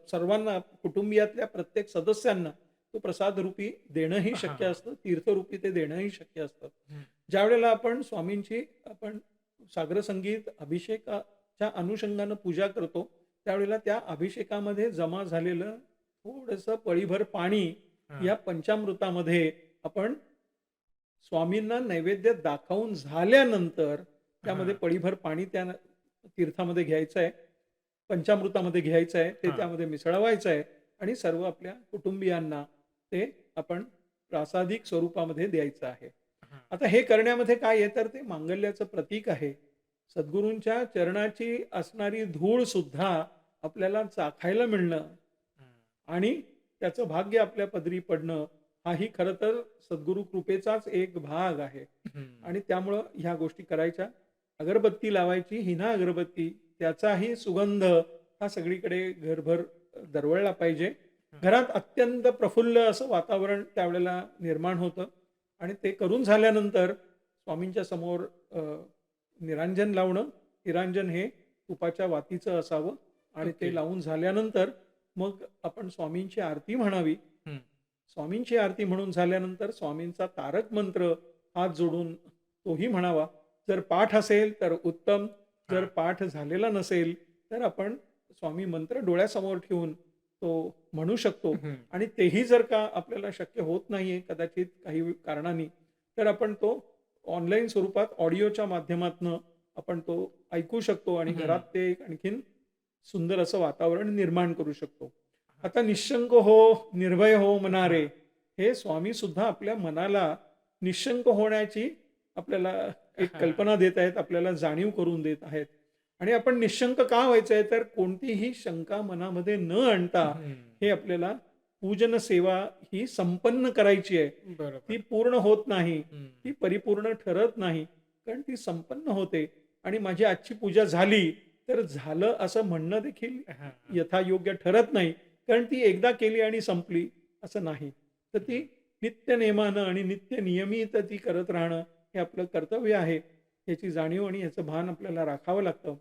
सर्वांना कुटुंबियातल्या प्रत्येक सदस्यांना तो प्रसाद रूपी देणंही शक्य हां. असतं, तीर्थरूपी ते देणंही शक्य असतं. हं. ज्यावेळेला आपण स्वामींची आपण साग्र संगीत अभिषेकाच्या अनुषंगानं पूजा करतो, त्यावेळेला त्या अभिषेकामध्ये जमा झालेलं थोडंसं पळीभर पाणी हां. या पंचामृतामध्ये आपण स्वामींना नैवेद्य दाखवून झाल्यानंतर त्यामध्ये हां. पळीभर पाणी त्या तीर्थामध्ये घ्यायचं आहे, पंचामृतामध्ये घ्यायचं आहे, ते हां. त्यामध्ये मिसळवायचं आहे आणि सर्व आपल्या कुटुंबियांना ते आपण प्रासादिक स्वरूपामध्ये द्यायचं आहे. हां. आता हे करण्यामध्ये काय आहे, तर ते मांगल्याचं प्रतीक आहे. सद्गुरूंच्या चरणाची असणारी धूळ सुद्धा आपल्याला चाखायला मिळणं हं. आणि त्याचं भाग्य आपल्या पदरी पडणं हाही खरं तर सद्गुरू कृपेचाच एक भाग आहे. हं. आणि त्यामुळं ह्या गोष्टी करायच्या. अगरबत्ती लावायची, हिना अगरबत्ती, त्याचाही सुगंध हा सगळीकडे घरभर दरवळला पाहिजे. हं. घरात अत्यंत प्रफुल्ल असं वातावरण त्यावेळेला निर्माण होतं आणि ते करून झाल्यानंतर स्वामींच्या समोर निरांजन लावणं. निरांजन हे तुपाच्या वातीचं असावं आणि ओके. ते लावून झाल्यानंतर मग आपण स्वामींची आरती म्हणावी. हं. स्वामींची आरती म्हणून झाल्यानंतर स्वामींचा तारक मंत्र हात जोडून तोही म्हणावा. जर पाठ असेल तर उत्तम, जर हां. पाठ झालेला नसेल तर आपण स्वामी मंत्र डोळ्यासमोर ठेवून तो म्हणू शकतो हं. आणि तेही जर का आपल्याला शक्य होत नाहीये कदाचित काही कारणांनी, तर आपण तो ऑनलाईन स्वरूपात ऑडिओच्या माध्यमातनं आपण तो ऐकू शकतो आणि घरात हं. ते एक आणखीन सुंदर असं वातावरण निर्माण करू शकतो. हां. आता निश्शंक हो, निर्भय हो मनारे, हां. हे स्वामी सुद्धा आपल्या मनाला निश्शंक होण्याची आपल्याला एक हां. कल्पना देत आहेत, आपल्याला जाणीव करून देत आहेत. आणि आपण निश्शंक का व्हायचंय, तर कोणतीही शंका मनामध्ये न आणता हं. हे आपल्याला पूजन सेवा ही संपन्न करायची आहे. ती बरोबर. पूर्ण होत नाही, हं. ती परिपूर्ण ठरत नाही, कारण ती संपन्न होते आणि माझी आजची पूजा झाली, तर झालं असं म्हणणं देखील हां. यथायोग्य ठरत नाही. कारण ती एकदा केली आणि संपली असं नाही. तर ती हं. नित्य नेमानं आणि नित्य नियमित ती करत राहणं हे आपलं कर्तव्य आहे. याची जाणीव आणि याचं भान आपल्याला राखावं लागतं.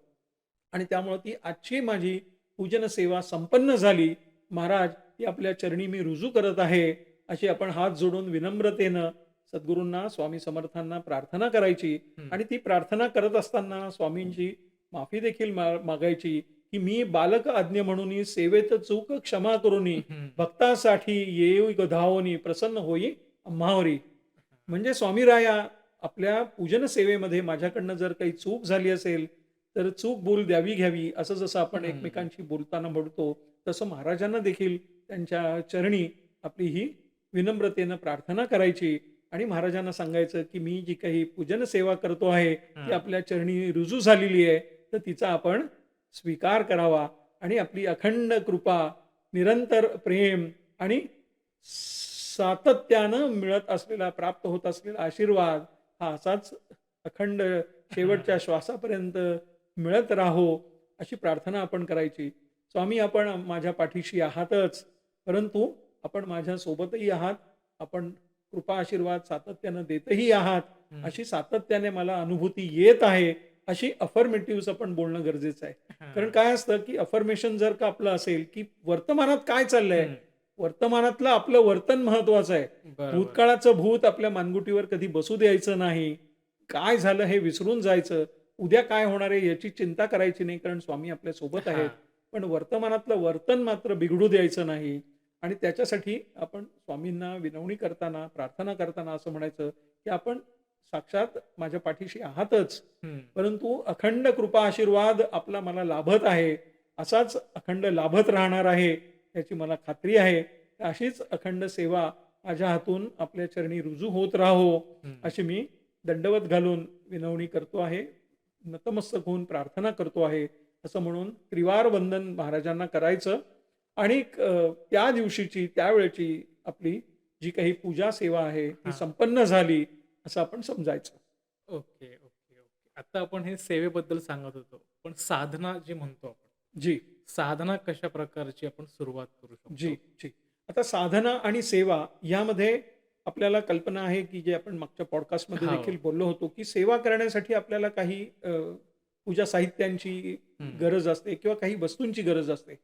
आणि त्यामुळं ती आजची माझी पूजन सेवा संपन्न झाली. महाराज ती आपल्या चरणी मी रुजू करत आहे. अशी आपण हात जोडून विनम्रतेनं सद्गुरूंना, स्वामी समर्थांना प्रार्थना करायची हं. आणि ती प्रार्थना करत असताना स्वामींची माफी देखील मागायची, की मी बालक आज्ञ म्हणून सेवेत चूक क्षमा करुनी हं. भक्तासाठी येऊ धावोनी प्रसन्न होई आम्हावरी. म्हणजे स्वामीराया आपल्या पूजन सेवेमध्ये माझ्याकडनं जर काही चूक झाली असेल, तर चूक भूल द्यावी घ्यावी असं जसं आपण हं. एकमेकांशी बोलताना म्हणतो, तसं महाराजांना देखील त्यांच्या चरणी आपली ही विनम्रतेनं प्रार्थना करायची आणि महाराजांना सांगायचं, की मी जी काही पूजन सेवा करतो आहे, ती हां. आपल्या चरणी रुजू झालेली आहे, तर तिचा आपण स्वीकार करावा आणि आपली अखंड कृपा, निरंतर प्रेम आणि सातत्यानं मिळत असलेला, प्राप्त होत असलेला आशीर्वाद हा असाच अखंड शेवटच्या हां. श्वासापर्यंत मिळत राहो, अशी प्रार्थना आपण करायची. स्वामी आपण माझ्या पाठीशी आहातच, परंतु आपण माझ्यासोबतही आहात. आपण कृपा आशीर्वाद सातत्यानं देतही आहात. हं. अशी सातत्याने मला अनुभूती येत आहे, अशी अफर्मेटिव्हज आपण बोलणं गरजेचं आहे. कारण हां. काय असतं, की अफर्मेशन जर का आपलं असेल, की वर्तमानात काय चाललंय? हं. वर्तमानातलं आपलं वर्तन महत्वाचं आहे. बरोबर. भूतकाळाचं भूत आपल्या मानगुटीवर कधी बसू द्यायचं नाही. काय झालं हे विसरून जायचं. उद्या काय होणार आहे याची चिंता करायची नाही, कारण स्वामी आपल्या सोबत आहेत. हां. पण वर्तमानातलं वर्तन मात्र बिघडू द्यायचं नाही आणि त्याच्यासाठी आपण स्वामींना विनवणी करताना, प्रार्थना करताना असं म्हणायचं, की आपण साक्षात माझ्या पाठीशी आहातच. हं. परंतु अखंड कृपा आशीर्वाद आपला मला लाभत आहे. असाच अखंड लाभत राहणार आहे, याची मला खात्री आहे. अशीच अखंड सेवा माझ्या हातून आपल्या चरणी रुजू होत राहो, हं. अशी मी दंडवत घालून विनवणी करतो आहे. नतमस्तक होऊन प्रार्थना करतो आहे. असं म्हणून त्रिवार वंदन महाराजांना करायचं आणि त्या दिवशीची, त्यावेळची आपली जी काही पूजा सेवा आहे, ती हां. संपन्न झाली, असं आपण समजायचं. Okay, okay, okay. आता आपण हे सेवेबद्दल सांगत होतो. पण साधना जी म्हणतो आपण, जी. साधना कशा प्रकारची आपण सुरुवात करू जी, शकतो? जी. आता साधना आणि सेवा यामध्ये आपल्याला कल्पना आहे, की जे आपण मागच्या पॉडकास्टमध्ये हो. देखील बोललो होतो, की सेवा करण्यासाठी आपल्याला काही पूजा साहित्यांची हं. गरज असते किंवा काही वस्तूंची गरज असते.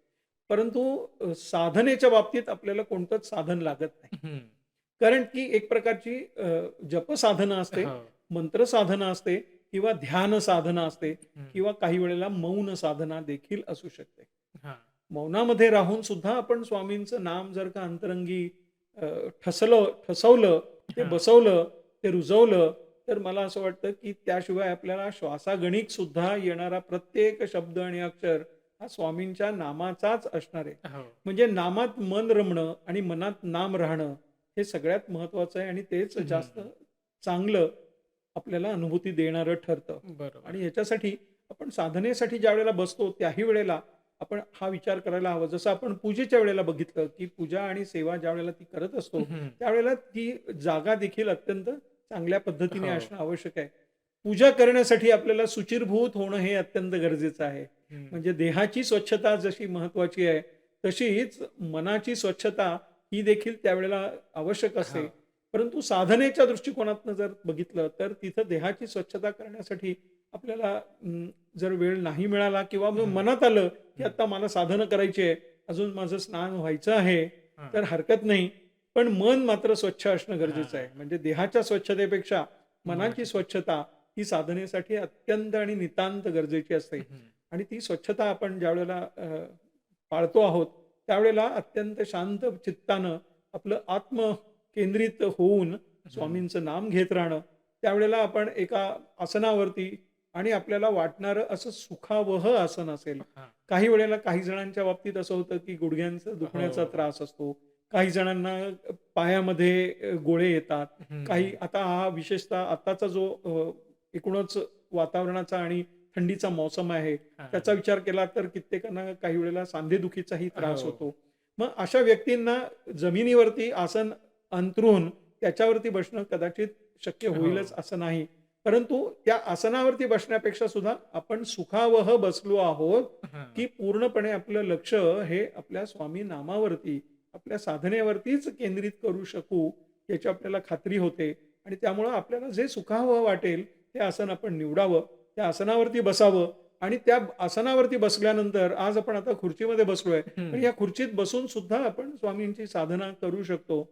परंतु साधनेच्या बाबतीत आपल्याला कोणतंच साधन लागत नाही. हं. कारण की एक प्रकारची जपसाधना असते, हो. मंत्र साधना असते किंवा ध्यान साधना असते हं. किंवा काही वेळेला मौन साधना देखील असू शकते. हां. मौनामध्ये राहून सुद्धा आपण स्वामींचं नाम जर का अंतरंगी ठसवलं, ते हां. बसवलं, ते रुजवलं, तर मला असं वाटतं, की त्याशिवाय आपल्याला श्वासागणिक सुद्धा येणारा प्रत्येक शब्द आणि अक्षर हा स्वामींच्या नामाचाच असणार आहे. हो. म्हणजे नामात मन रमणं आणि मनात नाम राहणं हे सगळ्यात महत्त्वाचं आहे आणि तेच जास्त हं. चांगलं आपल्याला अनुभूती देणारं ठरतं. बरोबर. आणि ह्याच्यासाठी आपण साधनेसाठी ज्यावेळेला बसतो त्याही वेळेला आपण हा विचार करायला हवा. जसं आपण पूजेच्या वेळेला बघितलं, की पूजा आणि सेवा ज्यावेळेला ती करत असतो, हं. त्यावेळेला ती जागा देखील अत्यंत चांगल्या पद्धतीने हो. असणं आवश्यक आहे. पूजा करण्यासाठी आपल्याला शुचिर्भूत होणं हे अत्यंत गरजेचं आहे. हं. म्हणजे देहाची स्वच्छता जशी महत्त्वाची आहे, तशीच मनाची स्वच्छता ही देखील त्यावेळेला आवश्यक असते. हां. परंतु साधनेच्या दृष्टिकोनातनं जर बघितलं, तर तिथं देहाची स्वच्छता करण्यासाठी आपल्याला जर वेळ नाही मिळाला किंवा मग हं. मनात आलं, की हं. आता मला साधनं करायची आहे, अजून माझं स्नान व्हायचं आहे, हां. तर हरकत नाही. पण मन मात्र स्वच्छ असणं गरजेचं आहे. हां. म्हणजे देहाच्या स्वच्छतेपेक्षा मनाची मनाची स्वच्छता. स्वच्छता ही साधनेसाठी अत्यंत आणि नितांत गरजेची असते. हं. आणि ती स्वच्छता आपण ज्यावेळेला पाळतो आहोत, त्यावेळेला अत्यंत शांत चित्तानं आपलं आत्मकेंद्रित होऊन हं. स्वामींचं नाम घेत राहणं, त्यावेळेला आपण एका आसनावरती आणि आपल्याला वाटणारं असं सुखावह आसन असेल. हां. काही वेळेला काही जणांच्या बाबतीत असं होतं, की गुडघ्यांचं दुखण्याचा हो. त्रास असतो. काही जणांना पायामध्ये गोळे येतात. काही हं. आता हा विशेषतः आत्ताचा जो एकूणच वातावरणाचा आणि थंडीचा मौसम आहे, त्याचा हां. विचार केला तर कित्येकांना काही वेळेला सांधेदुखीचाही त्रास हो. होतो. मग अशा व्यक्तींना जमिनीवरती आसन अंथरून त्याच्यावरती बसणं कदाचित शक्य हो. होईलच असं नाही. परंतु त्या आसनावरती बसण्यापेक्षा सुद्धा आपण सुखावह बसलो आहोत, हां. की पूर्णपणे आपलं लक्ष हे आपल्या स्वामी नामावरती, आपल्या साधनेवरतीच केंद्रित करू शकू, याची आपल्याला खात्री होते आणि त्यामुळं आपल्याला जे सुखावह वाटेल, ते आसन आपण निवडावं. त्या आसनावरती बसावं आणि त्या आसनावरती बसल्यानंतर आज आपण आता खुर्चीमध्ये बसलोय, पण हं. या खुर्चीत बसून सुद्धा आपण स्वामींची साधना करू शकतो.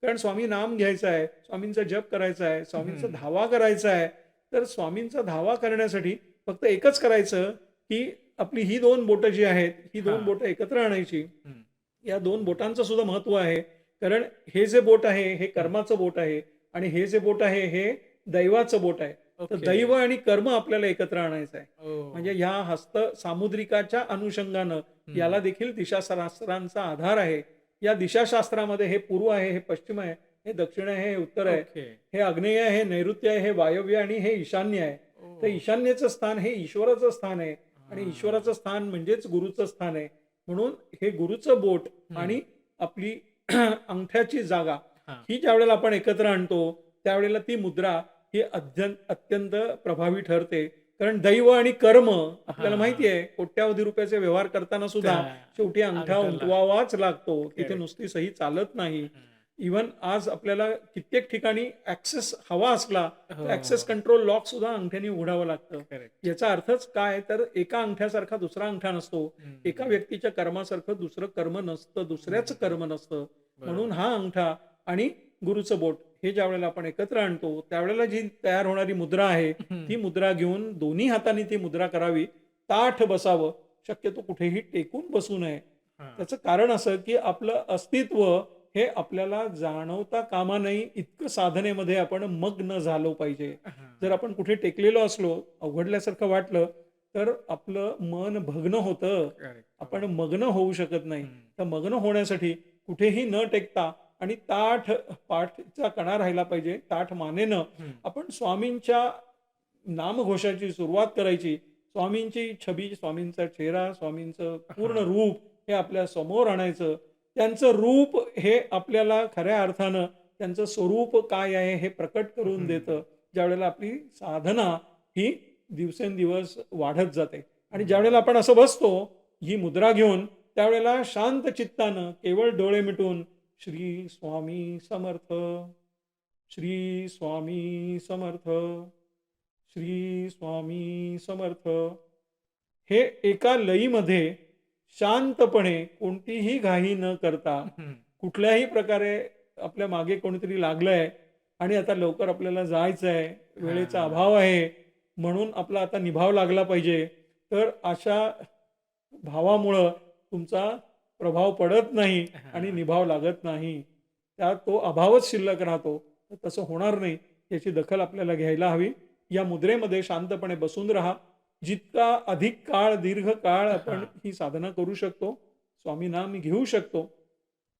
कारण स्वामी नाम घ्यायचं आहे, स्वामींचा जप करायचा आहे, स्वामींचा हं. धावा करायचा आहे. तर स्वामींचा धावा करण्यासाठी फक्त एकच करायचं, की आपली ही 2 बोटं जी आहेत, ही 2 हां. बोटं एकत्र आणायची. हं. या 2 बोटांचं सुद्धा महत्त्व आहे. कारण हे जे बोट आहे, हे हं. कर्माचं बोट आहे आणि हे जे बोट आहे, हे दैवाचं बोट आहे. तर ओके. दैव आणि कर्म आपल्याला एकत्र आणायचं आहे. म्हणजे ओह! ह्या हस्त सामुद्रिकाच्या अनुषंगानं हं. याला देखील दिशाशास्त्रांचा आधार आहे. या दिशाशास्त्रामध्ये हे पूर्व आहे, हे पश्चिम आहे, हे दक्षिण आहे, हे उत्तर आहे, ओके. हे आग्नेय आहे, हे नैऋत्य आहे, हे वायव्य आणि हे ईशान्य आहे. तर ओह! ईशान्येचं स्थान हे ईश्वराचं स्थान आहे आणि हां. ईश्वराचं स्थान म्हणजेच गुरुचं स्थान आहे. म्हणून हे गुरुचं बोट हं. आणि आपली अंगठ्याची जागा हां. ही ज्यावेळेला आपण एकत्र आणतो, त्यावेळेला ती मुद्रा ही अत्यंत प्रभावी ठरते. कारण दैव आणि कर्म आपल्याला माहिती हां. आहे, कोट्यावधी रुपयाचे व्यवहार करताना त्या सुद्धा शेवटी अंगठा अंगठाला. उमटवावाच लागतो. तिथे करेक्ट. नुसती सही चालत नाही. हं. इव्हन आज आपल्याला कित्येक ठिकाणी ॲक्सेस हवा असला, हो, तर ॲक्सेस हो. कंट्रोल लॉक सुद्धा अंगठ्याने उघडावं लागतं. करेक्ट. याचा अर्थच काय, तर एका अंगठ्यासारखा दुसरा अंगठा नसतो. हं. एका व्यक्तीच्या कर्मासारखं दुसरं कर्म नसतं, दुसऱ्याचं हं. कर्म नसतं. म्हणून बरोबर. हा अंगठा आणि गुरुचं बोट हे ज्यावेळेला आपण एकत्र आणतो, त्यावेळेला जी तयार होणारी मुद्रा आहे, ती हं. मुद्रा घेऊन दोन्ही हातांनी ती मुद्रा करावी. ताठ बसावं. शक्यतो कुठेही टेकून बसू नये. हां. त्याचं कारण असं, की आपलं अस्तित्व हे आपल्याला जाणवता कामा नये इतकं साधनेमध्ये आपण मग्न झालो पाहिजे. जर हां. आपण कुठे टेकलेलो असलो, अवघडल्यासारखं वाटलं, तर आपलं मन भग्न होतं. करेक्ट. आपण हो. मग्न होऊ शकत नाही. हं. तर मग्न होण्यासाठी कुठेही न टेकता आणि ताठ पाठचा कणा राहिला पाहिजे. ताठ मानेनं हं. आपण स्वामींच्या नामघोषाची सुरुवात करायची. स्वामींची छबी, स्वामींचा चेहरा, स्वामींचं पूर्ण हां. रूप हे आपल्या समोर आणायचं. त्यांचं रूप हे आपल्याला खऱ्या अर्थानं त्यांचं स्वरूप काय आहे हे प्रकट करून देतं. हं. ज्यावेळेला आपली साधना ही दिवसेंदिवस वाढत जाते आणि ज्यावेळेला बरोबर. आपण असं बसतो, ही मुद्रा घेऊन, त्यावेळेला शांत चित्तानं केवळ डोळे मिटून श्री स्वामी समर्थ श्री स्वामी समर्थ. श्री स्वामी समर्थ. हे एका लयीमध्ये शांतपणे कोणतीही घाई न करता हं. कुठल्याही प्रकारे आपल्या मागे कोणीतरी लागलंय आणि आता लवकर आपल्याला जायचं आहे, वेळेचा हां. अभाव आहे, म्हणून आपला आता निभाव लागला पाहिजे. तर अशा भावामुळं तुमचा प्रभाव पडत नाही आणि हां. निभाव लागत नाही. त्यात तो अभावच शिल्लक राहतो. तर तसं होणार नाही याची दखल आपल्याला घ्यायला हवी. या मुद्रेमध्ये शांतपणे बसून राहा. जितका अधिक काळ, दीर्घ काळ आपण हां. ही साधना करू शकतो, स्वामी नाम घेऊ शकतो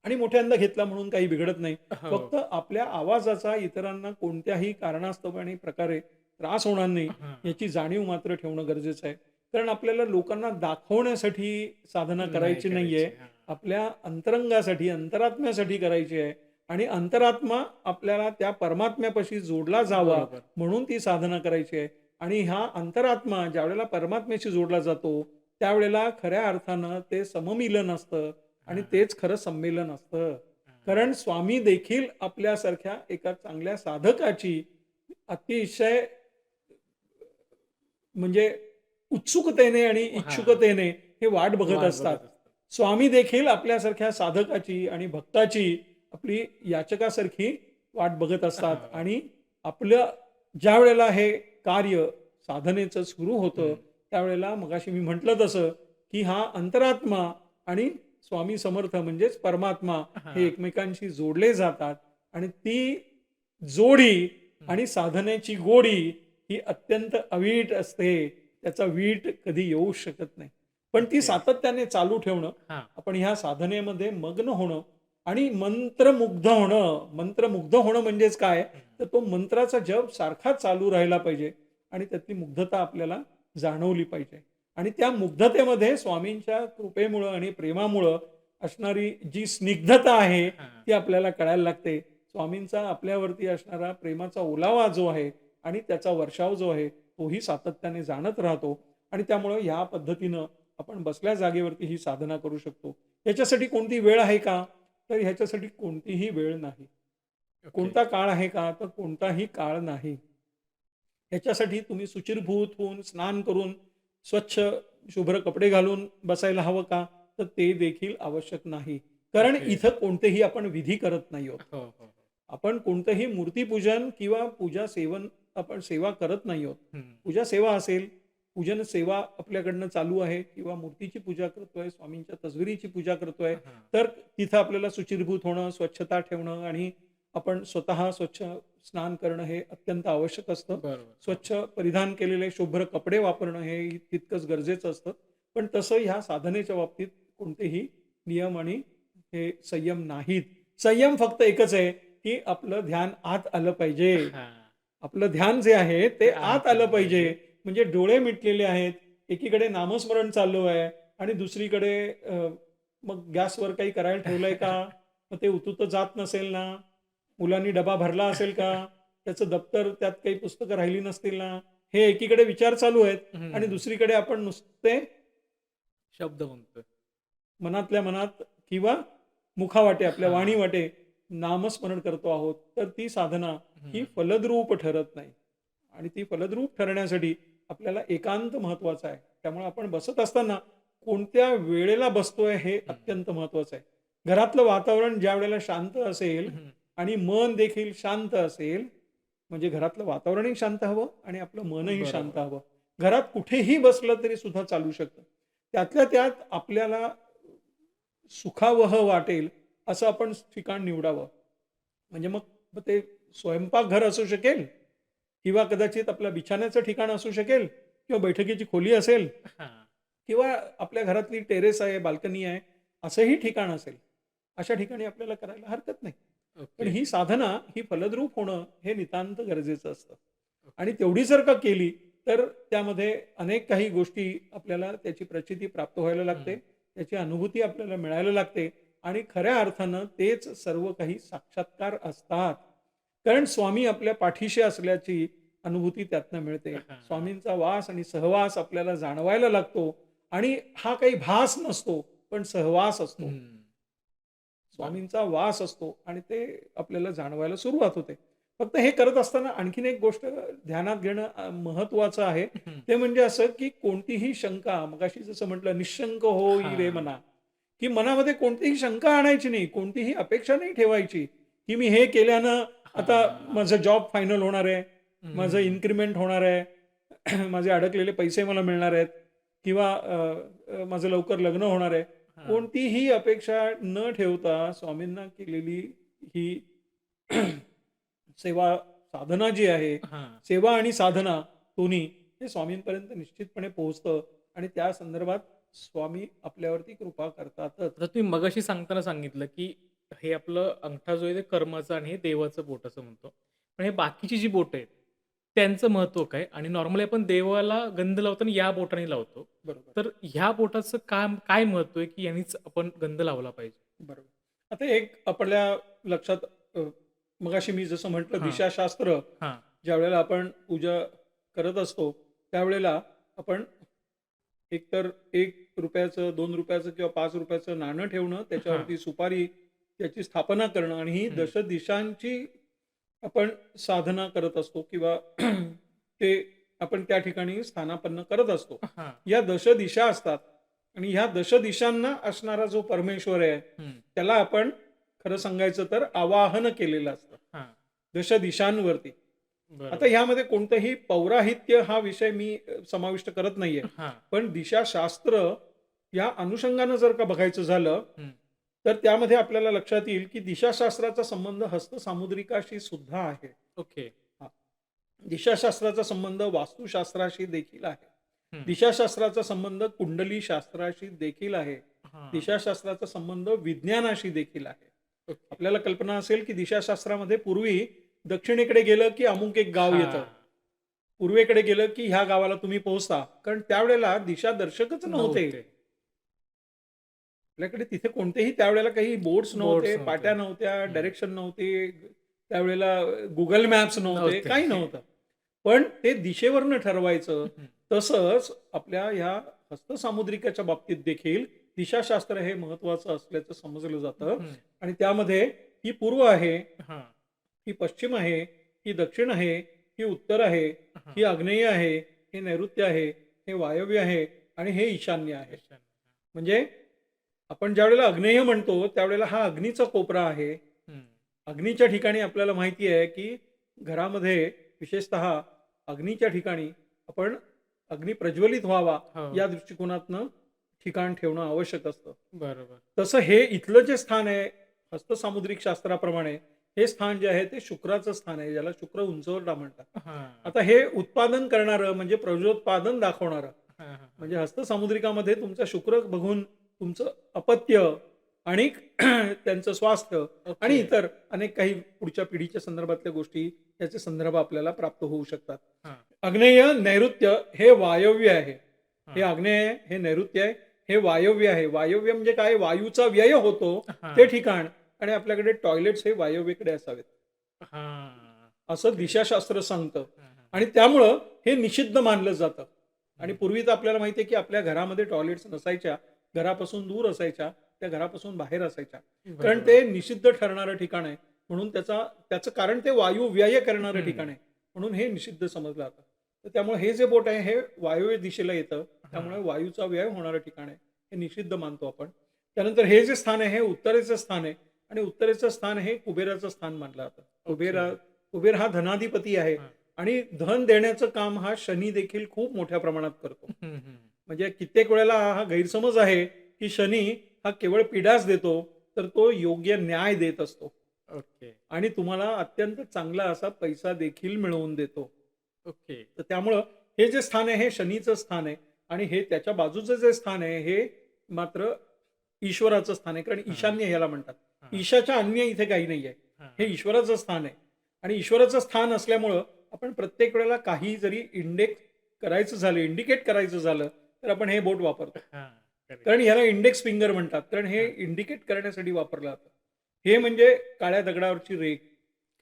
आणि मोठ्यांदा घेतला म्हणून काही बिघडत नाही. हो. फक्त आपल्या आवाजाचा इतरांना कोणत्याही कारणास्तव आणि प्रकारे त्रास होणार नाही हां. याची जाणीव मात्र ठेवणं गरजेचं आहे. कारण आपल्याला लोकांना दाखवण्यासाठी साधना नाही करायची नाहीये. करायची. हां. आपल्या अंतरंगासाठी, अंतरात्म्यासाठी करायची आहे आणि अंतरात्मा आपल्याला त्या परमात्म्यापाशी जोडला जावा बरोबर. म्हणून ती साधना करायची आहे. आणि हा अंतरात्मा ज्यावेळेला परमात्म्याशी जोडला जातो, त्यावेळेला खऱ्या अर्थानं ते सममिलन असतं आणि हां. तेच खरं संमेलन असतं. हां. कारण स्वामी देखील आपल्यासारख्या एका चांगल्या साधकाची अतिशय म्हणजे उत्सुकतेने आणि हां. इच्छुकतेने हे वाट बघत वाट असतात. बघत असतात. स्वामी देखील आपल्यासारख्या साधकाची आणि भक्ताची आपली याचकासारखी वाट बघत असतात हां. आणि आपलं ज्यावेळेला हे कार्य साधनेचं सुरू होतं, हं. त्यावेळेला मगाशी मी म्हटलं तसं, की हा अंतरात्मा आणि स्वामी समर्थ म्हणजेच परमात्मा हे हां. एकमेकांशी जोडले जातात आणि ती जोडी हं. आणि साधनेची गोडी ही अत्यंत अवीट असते. त्याचा वीट कधी येऊ शकत नाही. पण ती ओके. सातत्याने चालू ठेवणं, हां. आपण ह्या साधनेमध्ये मग्न होणं आणि मंत्रमुग्ध होणं. मंत्रमुग्ध होणं म्हणजेच काय? हं. तर तो मंत्राचा जप सारखा चालू राहिला पाहिजे आणि त्यातली मुग्धता आपल्याला जाणवली पाहिजे. आणि त्या मुग्धतेमध्ये स्वामींच्या कृपेमुळं आणि प्रेमामुळं असणारी जी स्निग्धता आहे, हां. ती आपल्याला कळायला लागते. स्वामींचा आपल्यावरती असणारा प्रेमाचा ओलावा जो आहे आणि त्याचा वर्षाव जो आहे, तोही सातत्याने जाणत राहतो आणि त्यामुळं ह्या पद्धतीनं आपण बसल्या जागेवरती ही साधना करू शकतो. ह्याच्यासाठी कोणती वेळ आहे का? तर ह्याच्यासाठी कोणतीही वेळ नाही. ओके. कोणता काळ आहे का? तर कोणताही काळ नाही. ह्याच्यासाठी तुम्ही सुचिरभूत होऊन, स्नान करून, स्वच्छ शुभ्र कपडे घालून बसायला हवं का? तर ते देखील आवश्यक नाही. कारण ओके. इथं कोणतेही आपण विधी करत नाही आहोत. हो, हो, हो. आपण कोणतंही मूर्तीपूजन किंवा पूजा सेवन आपण सेवा करत नाही आहोत. हं. पूजा सेवा असेल, पूजन सेवा आपल्याकडनं चालू आहे किंवा मूर्तीची पूजा करतोय, स्वामींच्या तसबिरीची पूजा करतोय, हां. तर तिथं आपल्याला सुचिरभूत होणं, स्वच्छता ठेवणं आणि आपण स्वतः स्वच्छ स्नान करणं हे अत्यंत आवश्यक असतं. बरोबर. स्वच्छ परिधान केलेले शुभ्र कपडे वापरणं हे तितकंच गरजेचं असतं. पण तसं ह्या साधनेच्या बाबतीत कोणतेही नियम आणि हे संयम नाहीत. संयम फक्त एकच आहे, की आपलं ध्यान आत आलं पाहिजे. हां. आपलं ध्यान जे आहे ते आत आत आलं आलं पाहिजे. पाहिजे. म्हणजे डोळे मिटलेले आहेत. एकीकडे नामस्मरण चालू आहे आणि दुसरीकडे मग गॅसवर काही करायला ठेवलंय का? मग ते उतू जात नसेल ना? मुलांनी डबा भरला असेल का? त्याचं दप्तर त्यात काही पुस्तकं राहिली नसतील ना? हे एकीकडे विचार चालू आहेत आणि हं. दुसरीकडे आपण नुसते शब्द म्हणतोय. मनातल्या मनात किंवा मुखावाटे आपल्या हां. वाणीवाटे नामस्मरण करतो आहोत. तर ती साधना ही हं. फलद्रूप ठरत नाही. आणि ती फलद्रूप ठरण्यासाठी आपल्याला एकांत महत्वाचा आहे. त्यामुळे आपण बसत असताना कोणत्या वेळेला बसतोय हे हं. अत्यंत महत्वाचं आहे. घरातलं वातावरण ज्यावेळेला शांत असेल हं. आणि मन देखील शांत असेल, म्हणजे घरातलं वातावरणही शांत हवं आणि आपलं मनही शांत बरोबर. हवं. घरात कुठेही बसलं तरी सुद्धा चालू शकतं. त्यातल्या त्यात आपल्याला सुखावह वाटेल असं आपण ठिकाण निवडावं. म्हणजे मग ते स्वयंपाकघर असू शकेल किंवा कदाचित आपलं बिछाण्याचं ठिकाण असू शकेल किंवा बैठकीची खोली असेल हां. किंवा आपल्या घरातली टेरेस आहे, बाल्कनी आहे, असंही ठिकाण असेल. अशा ठिकाणी आपल्याला करायला हरकत नाही. पण ओके. ही साधना ही फलद्रूप होणं हे नितांत गरजेचं असतं. आणि ओके. तेवढी जर का केली, तर त्यामध्ये अनेक काही गोष्टी आपल्याला त्याची प्रचिती प्राप्त व्हायला लागते. हं. त्याची अनुभूती आपल्याला मिळायला लागते आणि खऱ्या अर्थानं तेच सर्व काही साक्षात्कार असतात. कारण स्वामी आपल्या पाठीशी असल्याची अनुभूती त्यातनं मिळते. हां. स्वामींचा वास आणि सहवास आपल्याला जाणवायला लागतो आणि हा काही भास नसतो, पण सहवास असतो. हं. बरं. स्वामींचा वास असतो आणि ते आपल्याला जाणवायला सुरुवात होते. फक्त हे करत असताना आणखीन एक गोष्ट ध्यानात घेणं महत्वाचं आहे. हं. ते म्हणजे असं, की कोणतीही शंका मगाशी जसं म्हटलं, "निश्शंक होई रे हां. मना." की मनामध्ये कोणतीही शंका आणायची नाही, कोणतीही अपेक्षा नाही ठेवायची, की मी हे केल्यानं आता हां. माझं जॉब फायनल होणार आहे, माझं हं. इन्क्रिमेंट होणार आहे, माझे अडकलेले पैसे मला मिळणार आहेत किंवा माझं लवकर लग्न होणार आहे. हां. कोणतीही अपेक्षा न ठेवता स्वामींना केलेली ही सेवा साधना जी आहे, हां. सेवा आणि साधना दोन्ही हे स्वामींपर्यंत निश्चितपणे पोहोचतं आणि त्या संदर्भात स्वामी आपल्यावरती कृपा करतातच. आता तुम्ही मगाशी सांगताना सांगितलं, की हे आपलं अंगठा जो आहे ते कर्माचं आणि हे देवाचं बोट असं म्हणतो. पण हे बाकीची जी बोटं आहेत, त्यांचं महत्त्व काय? आणि नॉर्मली आपण देवाला गंध लावताना या बोटाने लावतो. बरोबर, तर ह्या बोटाचं काम काय महत्त्व आहे, की यांनीच आपण गंध लावला पाहिजे? बरोबर. आता एक आपल्या लक्षात मगाशी मी जसं म्हटलं हां, दिशाशास्त्र हां, ज्यावेळेला आपण पूजा करत असतो, त्यावेळेला आपण एकतर ₹1, ₹2 किंवा ₹5 नाणं ठेवणं, हां. त्याच्यावरती सुपारी, त्याची स्थापना करणं आणि ही हं. दशदिशांची आपण साधना करत असतो किंवा ते आपण त्या ठिकाणी स्थानापन्न करत असतो. हां. या दशदिशा असतात आणि ह्या दशदिशांना असणारा जो परमेश्वर आहे, हं. त्याला आपण खरं सांगायचं तर आवाहन केलेलं असतं, हां. दशदिशांवरती. आता बरोबर. ह्यामध्ये कोणतंही पौराहित्य हा विषय मी समाविष्ट करत नाहीये. हां. पण दिशाशास्त्र या अनुषंगानं जर का बघायचं झालं, हं. तर त्यामध्ये आपल्याला लक्षात येईल, की दिशाशास्त्राचा संबंध हस्तसामुद्रिकाशी सुद्धा आहे. ओके. हां. दिशाशास्त्राचा संबंध वास्तुशास्त्राशी देखील आहे. हं. दिशाशास्त्राचा संबंध कुंडली शास्त्राशी देखील आहे. हां. दिशाशास्त्राचा संबंध विज्ञानाशी देखील आहे. ओके. आपल्याला कल्पना असेल, की दिशाशास्त्रामध्ये पूर्वी दक्षिणेकडे गेलं, की अमुक एक गाव येतं. हां. पूर्वेकडे गेलं, की ह्या गावाला तुम्ही पोहोचता. कारण त्यावेळेला दिशादर्शकच नव्हते. नव्हते. आपल्याकडे तिथे कोणतेही त्यावेळेला काही बोर्ड्स बोर्ड्स नव्हते, नव्हते. पाट्या नव्हत्या, हं. डायरेक्शन नव्हते. त्यावेळेला Google मॅप्स नव्हते, नव्हते. काही नव्हतं. पण ते दिशेवरनं ठरवायचं. हं. तसंच आपल्या ह्या हस्तसामुद्रिकाच्या बाबतीत देखील दिशाशास्त्र हे महत्त्वाचं असल्याचं समजलं जातं हं. आणि त्यामध्ये ही पूर्व आहे, हां. ही पश्चिम आहे, ही दक्षिण आहे, ही उत्तर आहे, हां. ही आग्नेय आहे, हे नैऋत्य आहे, हे वायव्य आहे आणि हे ईशान्य आहे. ईशान्य. म्हणजे आपण ज्यावेळेला आग्नेय म्हणतो, त्यावेळेला हा अग्नीचा कोपरा आहे. हं. अग्नीच्या ठिकाणी आपल्याला माहिती आहे, की घरामध्ये विशेषतः अग्नीच्या ठिकाणी आपण अग्नी प्रज्वलित व्हावा हो. या दृष्टिकोनातनं ठिकाण ठेवणं आवश्यक असतं. बरोबर. तसं हे इथलं जे स्थान आहे, हस्तसामुद्रिक शास्त्राप्रमाणे हे स्थान जे आहे ते शुक्राचं स्थान आहे, ज्याला शुक्र उंचवटा म्हणतात. हां. आता हे उत्पादन करणारं म्हणजे प्रजोत्पादन दाखवणारं हां, हां, हां. म्हणजे हस्तसामुद्रिकामध्ये तुमचा शुक्र बघून तुमचं अपत्य आणि त्यांचं स्वास्थ्य आणि ओके. इतर अनेक काही पुढच्या पिढीच्या संदर्भातल्या गोष्टी याचे संदर्भ आपल्याला प्राप्त होऊ शकतात. हां, आग्नेय, नैऋत्य हे वायव्य आहे. हे हां. आग्नेय आहे, हे नैऋत्य आहे, हे वायव्य आहे. वायव्य म्हणजे काय? वायूचा व्यय होतो हां. ते ठिकाण आणि आपल्याकडे टॉयलेट्स हे वायव्येकडे असावेत. हां. असं ओके. दिशाशास्त्र सांगतं हां, हां. आणि त्यामुळं हे निषिद्ध मानलं जातं. आणि हं. पूर्वी तर आपल्याला माहिती आहे, की आपल्या घरामध्ये टॉयलेट्स नसायच्या. घरापासून दूर असायच्या. त्या घरापासून बाहेर असायच्या. कारण बरोबर. ते निषिद्ध ठरणारं ठिकाण आहे. म्हणून त्याचं कारण ते वायू व्यय करणारं ठिकाण हं. आहे. म्हणून हे निषिद्ध समजलं जातं. तर त्यामुळे हे जे बोट आहे हे वायव्य दिशेला येतं. त्यामुळे हां. वायूचा व्यय होणारं ठिकाण आहे. हे निषिद्ध मानतो आपण. त्यानंतर हे जे स्थान आहे हे उत्तरेचं स्थान आहे आणि उत्तरेचं स्थान हे कुबेराचं स्थान मानलं जातं. ओके. कुबेर हा धनाधिपती आहे हां. आणि धन देण्याचं काम हा शनी देखील खूप मोठ्या प्रमाणात करतो. हं, हं. म्हणजे कित्येक वेळेला हा गैरसमज आहे, की शनी हा केवळ पीडाच देतो, तर तो योग्य न्याय देत असतो ओके. आणि तुम्हाला अत्यंत चांगला असा पैसा देखील मिळवून देतो. ओके. तर त्यामुळं हे जे स्थान आहे हे शनीचं स्थान आहे आणि हे त्याच्या बाजूचं जे स्थान आहे हे मात्र ईश्वराचं स्थान आहे. कारण हां. ईशान्य ह्याला म्हणतात. हां. ईशाच्या अन्य इथे काही नाहीये. हां, हे हां. ईश्वराचं स्थान आहे आणि ईश्वराचं स्थान असल्यामुळं आपण प्रत्येक वेळेला काही जरी इंडिकेट करायचं झालं, तर आपण हे बोट वापरतो. हां. करेक्ट. कारण ह्याला इंडेक्स फिंगर म्हणतात. कारण हे हां. इंडिकेट करण्यासाठी वापरलं जातं. हे म्हणजे काळ्या दगडावरची रेघ.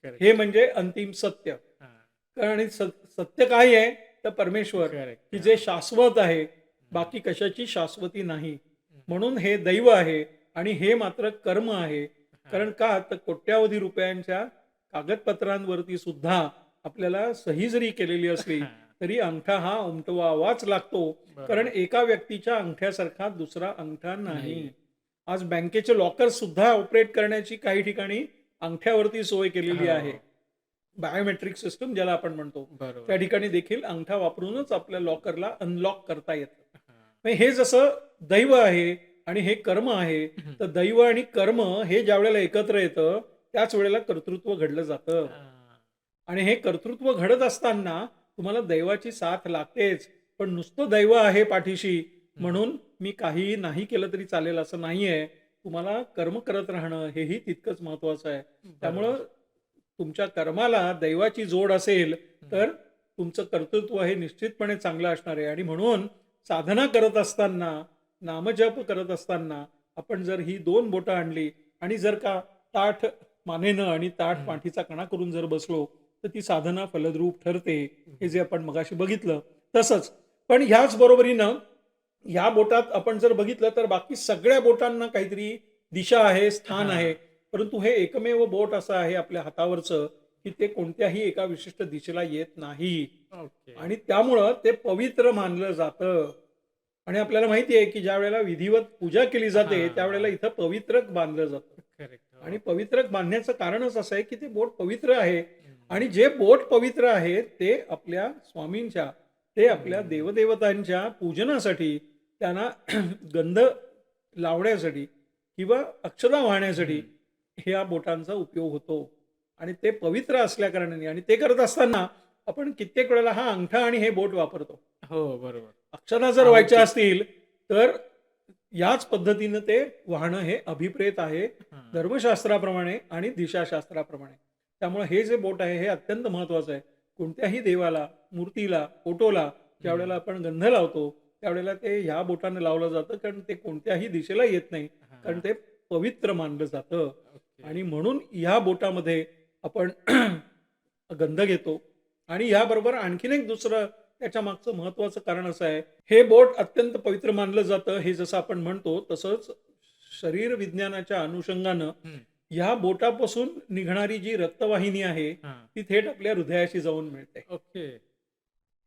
करेक्ट. हे म्हणजे अंतिम सत्य. हां. कारण आणि सत्य काय आहे? तर परमेश्वर, करेक्ट. की हां. जे शाश्वत आहे. हं. बाकी कशाची शाश्वती नाही. हं. म्हणून हे दैव आहे आणि हे मात्र कर्म आहे. हां. कारण का? तर कोट्यावधी रुपयांच्या कागदपत्रांवरती सुद्धा आपल्याला सही जरी केलेली असली तरी अंगठा हा उमटवावाच लागतो. कारण बरोबर. एका व्यक्तीच्या अंगठ्यासारखा दुसरा अंगठा नाही. नाही. आज बँकेचे लॉकर सुद्धा ऑपरेट करण्याची काही ठिकाणी अंगठ्यावरती सोय केलेली आहे. हो. बायोमेट्रिक सिस्टम ज्याला आपण म्हणतो. बरोबर. त्या ठिकाणी देखील अंगठा वापरूनच आपल्या लॉकरला अनलॉक करता येतं. हां. मग हे जसं दैव आहे आणि हे कर्म आहे, हं. तर दैव आणि कर्म हे ज्यावेळेला एकत्र येतं, त्याच वेळेला कर्तृत्व घडलं जातं. हां. आणि हे कर्तृत्व घडत असताना तुम्हाला दैवाची साथ लागतेच. पण नुसतं दैव आहे पाठीशी म्हणून मी काहीही नाही केलं तरी चालेल असं नाहीये. तुम्हाला कर्म करत राहणं हेही तितकंच महत्वाचं आहे. त्यामुळं बरोबर. तुमच्या कर्माला दैवाची जोड असेल, हं. तर तुमचं कर्तृत्व हे निश्चितपणे चांगलं असणार आहे. आणि म्हणून साधना करत असताना, नामजप करत असताना आपण जर ही 2 बोटं आणली आणि जर का ताठ मानेनं आणि ताठ हं. पाठीचा कणा करून जर बसलो, तर ती साधना फलद्रूप ठरते. हे जे आपण मगाशी बघितलं तसंच. पण ह्याच बरोबरीनं ह्या बोटात आपण जर बघितलं तर बाकी सगळ्या बोटांना काहीतरी दिशा आहे, स्थान आहे. हां. परंतु हे एकमेव बोट असं आहे आपल्या हातावरचं, की ते कोणत्याही एका विशिष्ट दिशेला येत नाही. ओके. आणि त्यामुळं ते पवित्र मानलं जातं. आणि आपल्याला माहिती आहे, की ज्यावेळेला विधिवत पूजा केली जाते, हां. त्यावेळेला इथं पवित्रक बांधलं जातं. करेक्ट. हो. आणि पवित्रक बांधण्याचं कारणच असं आहे, की ते बोट पवित्र आहे. हं. आणि जे बोट पवित्र आहे, ते आपल्या स्वामींच्या, ते आपल्या हं. देवदेवतांच्या पूजनासाठी, त्यांना गंध लावण्यासाठी किंवा अक्षता वाहण्यासाठी हं. ह्या बोटांचा उपयोग होतो. आणि ते पवित्र असल्याकारणाने आणि ते करत असताना आपण कित्येक वेळेला हा अंगठा आणि हे बोट वापरतो. हो, बरोबर. अक्षता जर व्हायच्या आहुती. असतील, तर याच पद्धतीनं ते वाहणं हे अभिप्रेत आहे, हां. धर्मशास्त्राप्रमाणे आणि दिशाशास्त्राप्रमाणे. त्यामुळे हे जे बोट आहे, हे अत्यंत महत्त्वाचं आहे. कोणत्याही देवाला, मूर्तीला, फोटोला ज्यावेळेला हं. आपण गंध लावतो, त्यावेळेला ते ह्या बोटाने लावलं जातं, कारण ते कोणत्याही दिशेला येत नाही. कारण हां. ते पवित्र मानलं जातं. ओके. आणि म्हणून ह्या बोटामध्ये आपण गंध घेतो. आणि याबरोबर आणखीन एक दुसरं त्याच्या मागचं महत्वाचं कारण असं आहे, हे बोट अत्यंत पवित्र मानलं जातं, हे जसं आपण म्हणतो तसंच शरीर विज्ञानाच्या अनुषंगानं हं. ह्या बोटापासून निघणारी जी रक्तवाहिनी आहे, हां. ती थेट आपल्या हृदयाशी जाऊन मिळते. ओके.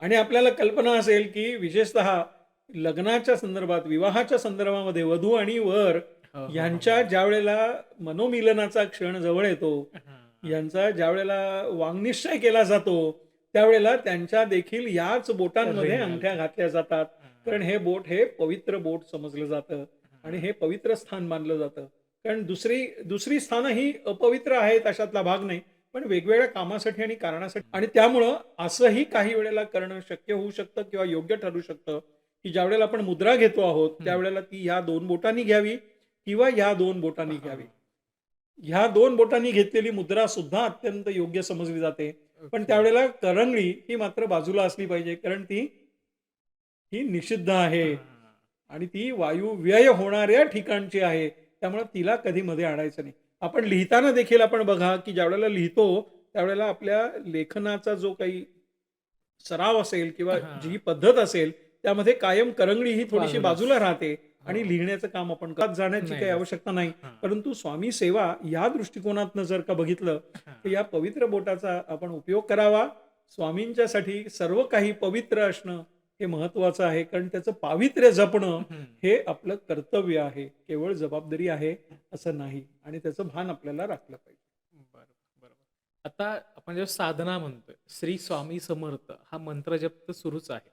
आणि आपल्याला कल्पना असेल, की विशेषतः लग्नाच्या संदर्भात, विवाहाच्या संदर्भामध्ये वधू आणि वर हो, हो, हो, यांच्या हो. ज्यावेळेला मनोमिलनाचा क्षण जवळ येतो, हां. यांचा ज्यावेळेला वाङ्निश्चय केला जातो, त्यावेळेला त्यांच्या देखील याच बोटांमध्ये रिंग अंगठ्या घालतात. घातल्या जातात. कारण हां. हे बोट हे पवित्र बोट समजलं जातं आणि हां. हे पवित्र स्थान मानलं जातं. कारण दुसरी दुसरी स्थानं ही अपवित्र आहेत अशातला भाग नाही. पण वेगवेगळ्या कामासाठी आणि कारणासाठी आणि त्यामुळं असंही काही वेळेला करणं शक्य होऊ शकतं किंवा योग्य ठरू शकतं, की ज्यावेळेला आपण मुद्रा घेतो आहोत, हं. त्यावेळेला ती ह्या 2 बोटांनी घ्यावी किंवा ह्या 2 बोटांनी घ्यावी. हां. ह्या 2 बोटांनी घेतलेली मुद्रा सुद्धा अत्यंत योग्य समजली जाते. पण ओके. त्यावेळेला करंगळी ही मात्र बाजूला असली पाहिजे. कारण ही निषिद्ध आहे हां. आणि ती वायू व्यय होणाऱ्या ठिकाणची आहे. त्यामुळे तिला कधी मध्ये आणायचं नाही. आपण लिहिताना देखील आपण बघा, की ज्यावेळेला लिहितो, त्यावेळेला आपल्या लेखनाचा जो काही सराव असेल किंवा जी हां. पद्धत असेल, त्यामध्ये कायम करंगळी ही थोडीशी बाजूलाच. बाजूला राहते आणि हो. लिहिण्याचं काम आपण करत जाण्याची नाही काही नसतं. आवश्यकता नाही. हां. परंतु स्वामी सेवा या दृष्टिकोनातनं जर का बघितलं, तर हां. या पवित्र बोटाचा आपण उपयोग करावा. स्वामींच्यासाठी सर्व काही पवित्र असणं हे महत्वाचं आहे. कारण त्याचं पावित्र्य जपणं हं. हे आपलं कर्तव्य आहे. केवळ जबाबदारी आहे असं नाही आणि त्याचं भान आपल्याला राखलं पाहिजे. बरोबर, बरोबर. आता आपण जेव्हा साधना म्हणतोय, श्री स्वामी समर्थ हा मंत्र जप तर सुरूच आहे.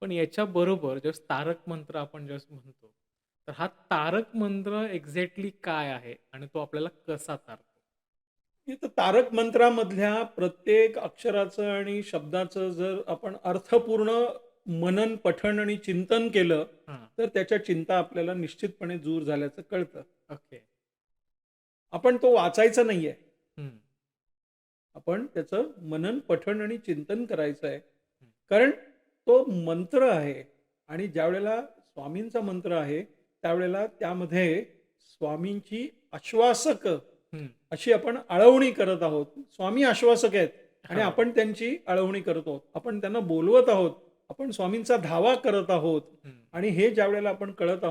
पण याच्याबरोबर जेव्हा तारक मंत्र आपण जेव्हा म्हणतो, तर हा तारक मंत्र एक्झॅक्टली काय आहे आणि तो आपल्याला कसा तारतो? इथं तारक मंत्रामधल्या प्रत्येक अक्षराचं आणि शब्दाचं जर आपण अर्थपूर्ण मनन, पठण आणि चिंतन केलं, हां. तर त्याच्या चिंता आपल्याला निश्चितपणे दूर झाल्याचं कळतं. ओके. आपण तो वाचायचा नाहीये. हं. आपण त्याचं मनन, पठण आणि चिंतन करायचं आहे. हं. कारण तो मंत्र आहे आणि ज्यावेळेला स्वामींचा मंत्र आहे, त्यावेळेला त्यामध्ये स्वामींची आश्वासक हं. अशी आपण आळवणी करत आहोत. स्वामी आश्वासक आहेत आणि हो. आपण त्यांची आळवणी करत आहोत. आपण त्यांना बोलवत आहोत. आपण स्वामींचा धावा करत आहोत हं. आणि हे ज्यावेळेला आपण करत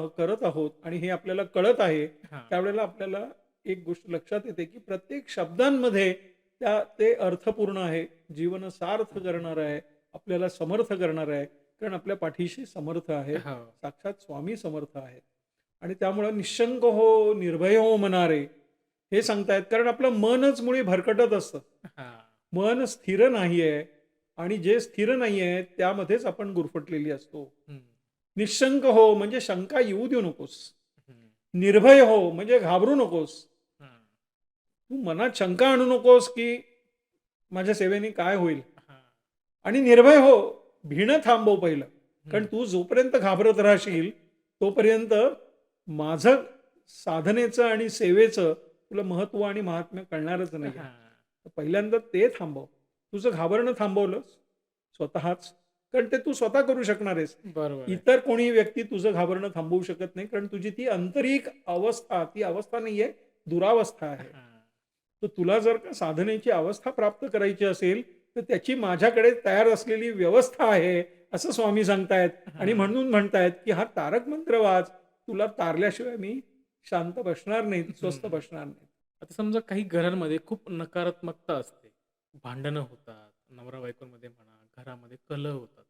आहोत आणि हे आपल्याला कळत आहे, हां. त्यावेळेला आपल्याला एक गोष्ट लक्षात येते, की प्रत्येक शब्दांमध्ये ते अर्थपूर्ण आहे, जीवन सार्थ करणार आहे, आपल्याला समर्थ करणार आहे. कारण आपल्या पाठीशी समर्थ आहेत, हो. साक्षात स्वामी समर्थ आहेत. आणि त्यामुळं निश्शंक हो, निर्भय हो मनारे, हे सांगतायत. कारण आपलं मनच मुळी भरकटत असतं. हां. मन स्थिर नाहीये आणि जे स्थिर नाहीये त्यामध्येच आपण गुरफटलेली असतो. हं, निश्शंक हो म्हणजे शंका येऊ देऊ नकोस. हं, निर्भय हो म्हणजे घाबरू नकोस. हं. तू मनात शंका आणू नकोस, की माझ्या सेवेने काय होईल? हां. आणि निर्भय हो, भीणं थांबव पहिलं. कारण हं. तू जोपर्यंत घाबरत राहशील, तोपर्यंत माझं साधनेचं आणि सेवेचं तुला महत्त्व आणि महात्म्य कळणारच नाहीये. हां. तर पहिल्यांदा ते थांबव. तुझं घाबरणं थांबवलंस स्वतःच, कारण ते तू स्वतः करू शकणार आहेस. बरोबर आहे. इतर कोणी व्यक्ती तुझं घाबरणं थांबवू शकत नाही, कारण तुझी ती आंतरिक अवस्था, ती अवस्था नाहीये, दुरावस्था आहे. हां. तर तुला जर का साधनेची अवस्था प्राप्त करायची असेल, तर त्याची माझ्याकडे तयार असलेली व्यवस्था आहे, असं स्वामी सांगतायत. आणि हां. म्हणून म्हणतायत, की हा तारक मंत्र वाच. तुला तारल्याशिवाय मी शांत बसणार नाही, स्वस्थ हं. बसणार नाही. आता समजा काही घरांमध्ये खूप नकारात्मकता असते. भांडणं होतात, नवरा-बायकोमध्ये म्हणा, घरामध्ये कलह होतात.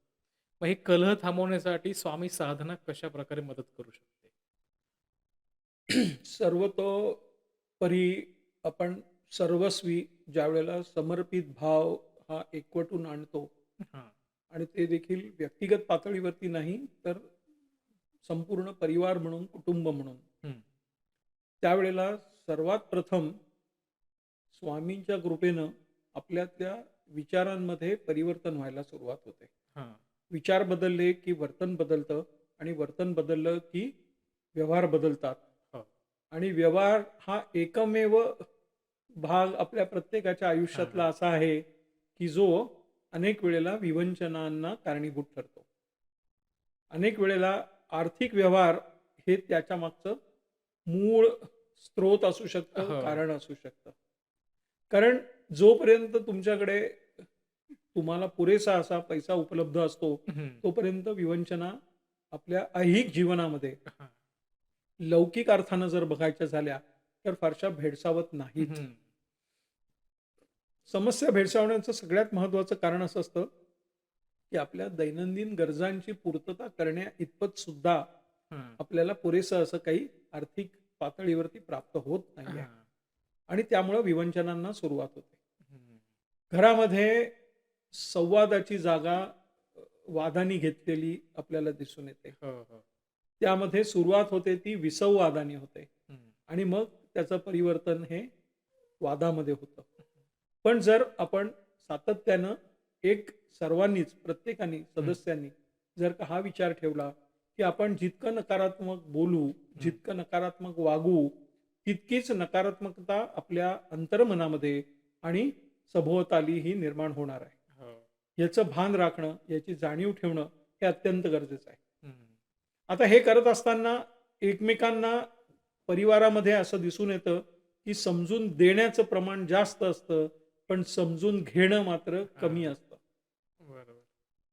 मग हे कलह थांबवण्यासाठी स्वामी साधना कशाप्रकारे मदत करू शकते? सर्वतोपरी आपण सर्वस्वी ज्यावेळेला समर्पित भाव हा एकवटून आणतो हां. आणि ते देखील व्यक्तिगत पातळीवरती नाही, तर संपूर्ण परिवार म्हणून, कुटुंब म्हणून, हं. त्यावेळेला सर्वात प्रथम स्वामींच्या कृपेनं आपल्यातल्या विचारांमध्ये परिवर्तन व्हायला सुरुवात होते. हां. विचार बदलले की वर्तन बदलतं आणि वर्तन बदललं की व्यवहार बदलतात. हो. आणि व्यवहार हा एकमेव भाग आपल्या प्रत्येकाच्या आयुष्यातला हां. असा आहे, की जो अनेक वेळेला विवंचनांना कारणीभूत ठरतो. अनेक वेळेला आर्थिक व्यवहार हे त्याच्या मागचं मूळ स्रोत असू शकतं, हो. कारण असू शकतं. कारण जोपर्यंत तुमच्याकडे तुम्हाला पुरेसा असा पैसा उपलब्ध असतो, हं. तोपर्यंत विवंचना आपल्या ऐहिक जीवनामध्ये हां. लौकिक अर्थानं जर बघायच्या झाल्या, तर फारशा भेडसावत नाहीत. हं. समस्या भेडसावण्याचं सगळ्यात महत्त्वाचं कारण असं असतं, की आपल्या दैनंदिन गरजांची पूर्तता करण्या इतपत सुद्धा हां. आपल्याला पुरेसं असं काही आर्थिक पातळीवरती प्राप्त होत नाहीये. हां. आणि त्यामुळं विवंचनांना सुरुवात होते. हं. घरामध्ये संवादाची जागा वादानी घेतलेली आपल्याला दिसून येते. हो, हो. त्यामध्ये सुरुवात होते ती विसंवादाने होते हं. आणि मग त्याचं परिवर्तन हे वादामध्ये होतं. पण जर आपण सातत्यानं सर्वांनीच, प्रत्येकाने, हं. सदस्यांनी जर का हा विचार ठेवला, की आपण जितकं नकारात्मक बोलू, हं. जितकं नकारात्मक वागू, तितकीच नकारात्मकता आपल्या अंतर्मनामध्ये आणि सभोवताली ही निर्माण होणार आहे. हो. याचं भान राखणं, याची जाणीव ठेवणं हे अत्यंत गरजेचं आहे. हं. आता हे करत असताना एकमेकांना परिवारामध्ये असं दिसून येतं, की समजून देण्याचं प्रमाण जास्त असतं, पण समजून घेणं मात्र कमी हां. असतं. बरोबर.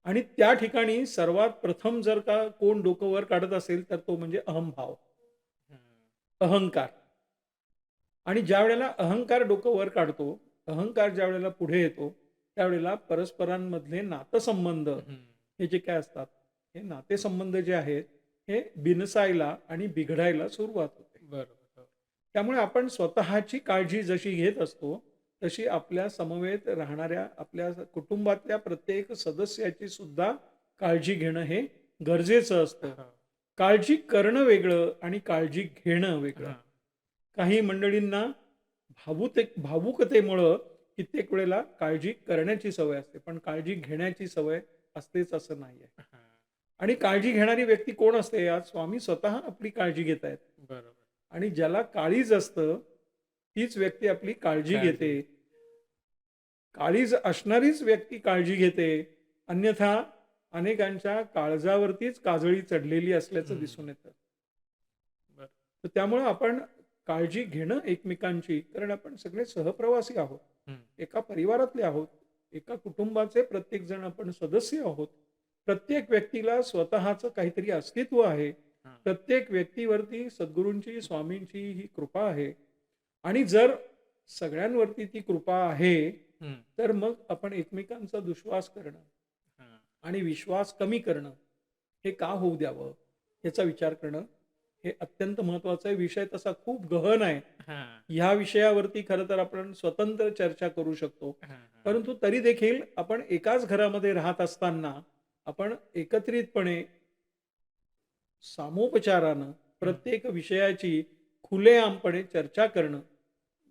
आणि त्या ठिकाणी सर्वात प्रथम जर का कोण डोकं वर काढत असेल, तर तो म्हणजे अहंभाव, हां. अहंकार. आणि ज्यावेळेला अहंकार डोकं वर काढतो, अहंकार ज्यावेळेला पुढे येतो, त्यावेळेला परस्परांमधले नातेसंबंध हं. हे जे काय असतात, हे नातेसंबंध जे आहेत, हे बिनसायला आणि बिघडायला सुरुवात होते. बरोबर. हो. त्यामुळे आपण स्वतःची काळजी जशी घेत असतो, तशी आपल्या समवेत राहणाऱ्या आपल्या कुटुंबातल्या प्रत्येक सदस्याची सुद्धा काळजी घेणं हे गरजेचं असतं. हो. काळजी करणं वेगळं आणि काळजी घेणं वेगळं. हां. काही मंडळींना भावुकतेमुळं कित्येक वेळेला काळजी करण्याची सवय असते, पण काळजी घेण्याची सवय असतेच असं नाहीये. हां. आणि काळजी घेणारी व्यक्ती कोण असते? आज स्वामी स्वतः आपली काळजी घेत आहेत. बरोबर. आणि ज्याला काळीज असतं, तीच व्यक्ती आपली काळजी काळजी घेते. घेते. काळीज असणारीच व्यक्ती काळजी घेते. अन्यथा अनेकांच्या काळजावरतीच काजळी चढलेली असल्याचं हं. दिसून येतं. बरं. तर त्यामुळं आपण काळजी घेणं एकमेकांची, कारण आपण सगळे सहप्रवासी आहोत. हं. एका परिवारातले आहोत. एका कुटुंबाचे प्रत्येक जण आपण सदस्य आहोत. प्रत्येक व्यक्तीला स्वतःचं काहीतरी अस्तित्व आहे. हां. प्रत्येक व्यक्तीवरती सद्गुरूंची, स्वामींची ही कृपा आहे. आणि जर सगळ्यांवरती ती कृपा आहे, हं. तर मग आपण एकमेकांचा दुश्वास करणं हां. आणि विश्वास कमी करणं, हे का होऊ द्यावं? याचा विचार करणं, हे अत्यंत महत्त्वाचा आहे. विषय तसा खूप गहन आहे. हां. ह्या विषयावरती खरं तर आपण स्वतंत्र चर्चा करू शकतो. हां, हां. परंतु तरी देखील आपण एकाच घरामध्ये राहत असताना, आपण एकत्रितपणे सामोपचारानं हं. प्रत्येक विषयाची खुलेआमपणे चर्चा करणं,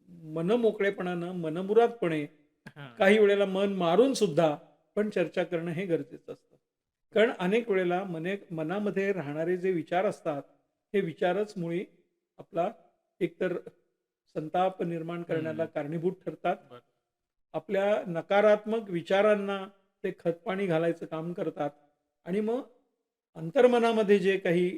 मनमोकळेपणानं, मनमुरादपणे, हां. काही वेळेला मन मारून सुद्धा पण चर्चा करणं हे गरजेचं असतं. कारण अनेक वेळेला मनामध्ये राहणारे जे विचार असतात, हे विचारच मुळी आपला एकतर संताप निर्माण करण्याला हं. कारणीभूत ठरतात. बरं. आपल्या नकारात्मक विचारांना ते खतपाणी घालायचं काम करतात आणि मग अंतर्मनामध्ये जे काही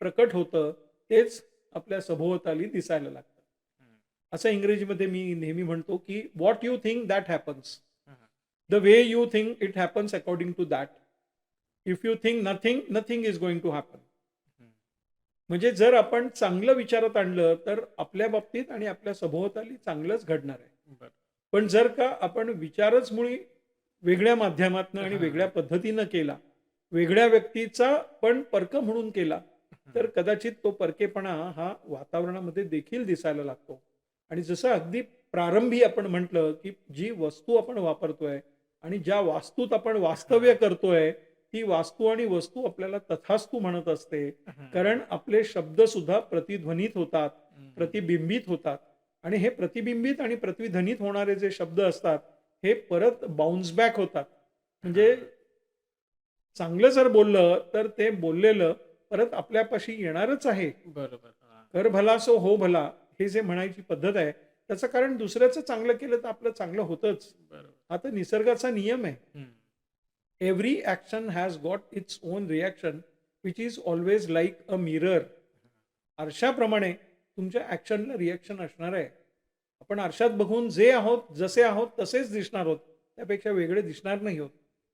प्रकट होतं, तेच आपल्या सभोवताली दिसायला लागतं. हं. असं इंग्रजीमध्ये मी नेहमी म्हणतो, की "what you think that happens. हां. The way you think it happens according to that. If you think nothing, nothing is going to happen." हं. म्हणजे जर आपण चांगलं विचारात आणलं, तर आपल्या बाबतीत आणि आपल्या सभोवताली चांगलंच घडणार आहे. बरं. पण जर का आपण विचारच मुळी वेगळ्या माध्यमातनं आणि वेगळ्या हां. पद्धतीनं केला, वेगळ्या व्यक्तीचा पण परक म्हणून केला, तर हं. कदाचित तो परकेपणा हा वातावरणामध्ये देखील दिसायला लागतो. आणि जसं अगदी प्रारंभी आपण म्हटलं, की जी वस्तू आपण वापरतोय आणि ज्या वास्तूत आपण वास्तव्य हां. करतोय, ती वास्तू आणि वस्तू आपल्याला तथास्तु म्हणत असते. हं. कारण आपले शब्द सुद्धा प्रतिध्वनित होतात, हं. प्रतिबिंबित होतात आणि हे प्रतिबिंबित आणि प्रतिध्वनित होणारे जे शब्द असतात, हे परत बाउन्स बॅक होतात. म्हणजे हां. चांगलं जर बोललं, तर ते बोललेलं परत आपल्यापाशी येणारच आहे. बरोबर. हां. "कर भला सो हो भला" हे जे म्हणायची पद्धत आहे, त्याचं कारण दुसऱ्याचं चांगलं केलं तर आपलं चांगलं होतंच. बरोबर. हा तर निसर्गाचा नियम आहे. हं. Every action has got its own reaction which is always like a mirror. आरशाप्रमाणे तुमच्या ॲक्शनला रिॲक्शन असणार आहे. आपण आरशात बघून जे आहोत, जसे आहोत तसेच दिसणार आहोत. त्यापेक्षा वेगळे दिसणार नाही आहोत.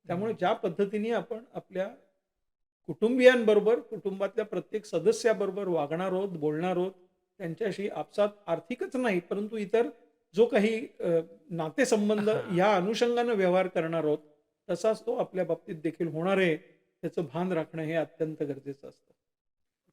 त्यामुळे हं. ज्या पद्धतीने आपण आपल्या कुटुंबियांबरोबर, कुटुंबातल्या प्रत्येक सदस्याबरोबर वागणार आहोत, बोलणार आहोत, त्यांच्याशी आपसात आर्थिकच नाही, परंतु इतर जो काही नातेसंबंध हां. या अनुषंगानं व्यवहार करणार आहोत, तसाच तो आपल्या बाबतीत देखील होणार आहे. त्याचं भान राखणं हे अत्यंत गरजेचं असतं.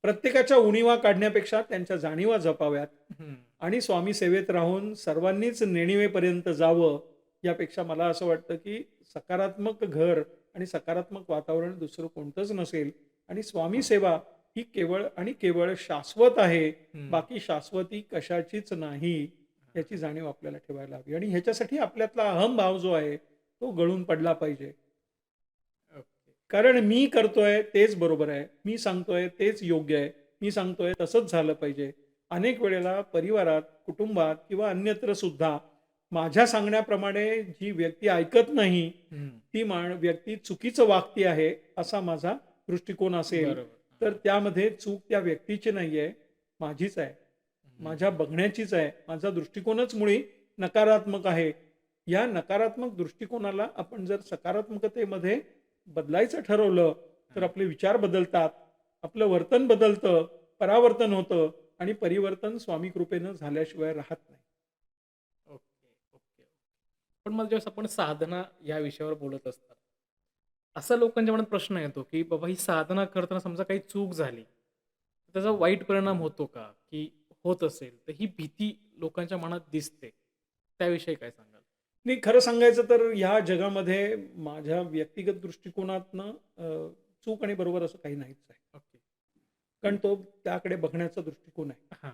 प्रत्येकाच्या उणिवा काढण्यापेक्षा त्यांच्या जाणीवा जपाव्यात हं. आणि स्वामी सेवेत राहून सर्वांनीच नेणिवेपर्यंत जावं, यापेक्षा मला असं वाटतं, की सकारात्मक घर आणि सकारात्मक वातावरण दुसरं कोणतंच नसेल आणि स्वामी सेवा ही केवळ आणि केवळ शाश्वत आहे. हं. बाकी शाश्वती कशाचीच नाही, याची जाणीव आपल्याला ठेवायला हवी आणि ह्याच्यासाठी आपल्यातला अहंभाव जो आहे, तो गळून पडला पाहिजे. ओके. कारण मी करतोय तेच बरोबर आहे. मी सांगतोय तेच योग्य आहे. मी सांगतोय तसंच झालं पाहिजे. अनेक वेळेला परिवारात, कुटुंबात किंवा अन्यत्र सुद्धा माझ्या सांगण्याप्रमाणे जी व्यक्ती ऐकत नाही, हं. ती व्यक्ती चुकीचं वागती आहे, असा माझा दृष्टिकोन असेल, बरोबर. तर हां. त्यामध्ये चूक त्या व्यक्तीची नाहीये, माझीच आहे. हं. माझ्या बघण्याचीच आहे. माझा दृष्टिकोनच मुळी नकारात्मक आहे. या नकारात्मक दृष्टिकोनाला आपण जर सकारात्मकतेमध्ये बदलायचं ठरवलं, तर हां. आपले विचार बदलतात, आपलं वर्तन बदलतं, परावर्तन होतं आणि परिवर्तन स्वामी कृपेनं झाल्याशिवाय राहत नाही. Okay, okay. पण मग ज्यावेळेस आपण साधना या विषयावर बोलत असतात, असा लोकांच्या मनात प्रश्न येतो, की बाबा ही साधना करताना समजा काही चूक झाली, तर त्याचा वाईट परिणाम होतो का? की होत असेल, तर ही भीती लोकांच्या मनात दिसते. त्याविषयी काय सांगाल? नाही, खरं सांगायचं तर ह्या जगामध्ये माझ्या व्यक्तिगत दृष्टिकोनातनं चूक आणि बरोबर असं काही नाहीच आहे. ओके. कारण तो त्याकडे बघण्याचा दृष्टिकोन आहे. हां.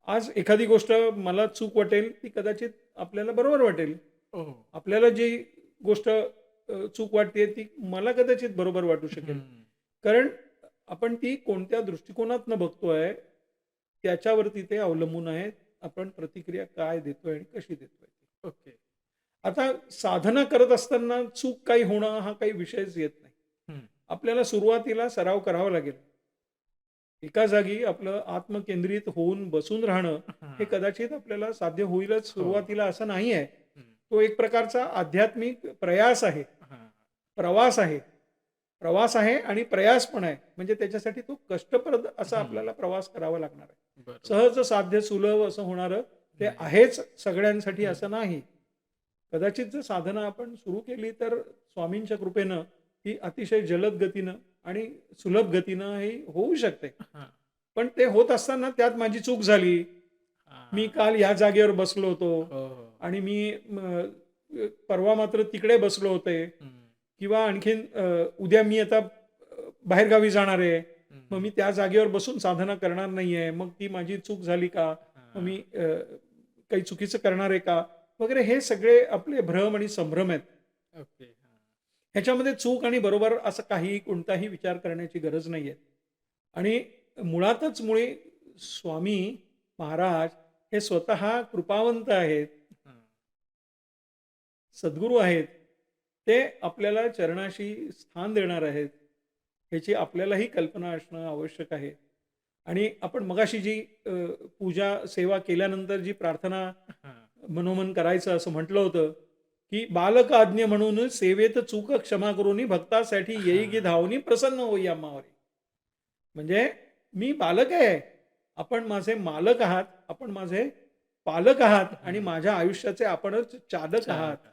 आज एखादी गोष्ट मला चूक वाटेल, ती कदाचित आपल्याला बरोबर वाटेल. हो. आपल्याला जी गोष्ट चूक वाटते ती मला कदाचित बरोबर वाटू शकेल. हं. कारण आपण ती कोणत्या दृष्टिकोनातनं बघतोय, त्याच्यावरती ते अवलंबून आहे. आपण प्रतिक्रिया काय देतोय आणि कशी देतोय. ओके. आता साधना करत असताना चूक काही होणं हा काही विषयच येत नाही. हं. आपल्याला सुरुवातीला सराव करावा लागेल. एका जागी आपलं आत्मकेंद्रित होऊन बसून राहणं, हे हां. कदाचित आपल्याला साध्य होईलच हो. सुरुवातीला असं नाही आहे. हं. तो एक प्रकारचा आध्यात्मिक प्रयास आहे, हां. प्रवास आहे. प्रवास आहे आणि प्रयास पण आहे. म्हणजे त्याच्यासाठी तो कष्टप्रद असा हं. आपल्याला प्रवास करावा लागणार आहे. बरोबर. सहज साध्य सुलभ असं होणारं ते नाही. आहेच सगळ्यांसाठी हं. असं नाही. कदाचित जर साधना आपण सुरू केली तर स्वामींच्या कृपेनं ती अतिशय जलद गतीनं आणि सुलभ गतीनं ही होऊ शकते. हां. पण ते होत असताना त्यात माझी चूक झाली. मी हां. काल ह्या जागेवर बसलो होतो हो, हो. आणि मी परवा मात्र तिकडे बसलो होते हं. किंवा आणखीन उद्या मी आता बाहेरगावी जाणार आहे. हं, मग हं. मी त्या जागेवर बसून साधना करणार नाहीये. मग ती माझी चूक झाली का? मग हां. मी काही चुकीचं करणार आहे का? वगैरे हे सगळे आपले भ्रम आणि संभ्रम आहेत. ओके. हां. ह्याच्यामध्ये चूक आणि बरोबर असं काही कोणताही विचार करण्याची गरज नाहीये. आणि मुळातच मुळी स्वामी महाराज हे स्वतः कृपावंत आहेत, हां. सद्गुरू आहेत. ते आपल्याला चरणाशी स्थान देणार आहेत. ह्याची आपल्यालाही कल्पना असणं आवश्यक आहे. आणि आपण मगाशी जी पूजा, सेवा केल्यानंतर जी प्रार्थना हां. मनोमन करायचं असं म्हटलं होतं, की "बालक आज्ञ म्हणून सेवेत चूक क्षमा करुनी भक्तासाठी येई गी हां. धावनी प्रसन्न होई आम्हावरी." म्हणजे मी बालक आहे. आपण माझे मालक आहात, आपण माझे पालक आहात आणि हं. माझ्या आयुष्याचे आपणच चालक आहात. चालक.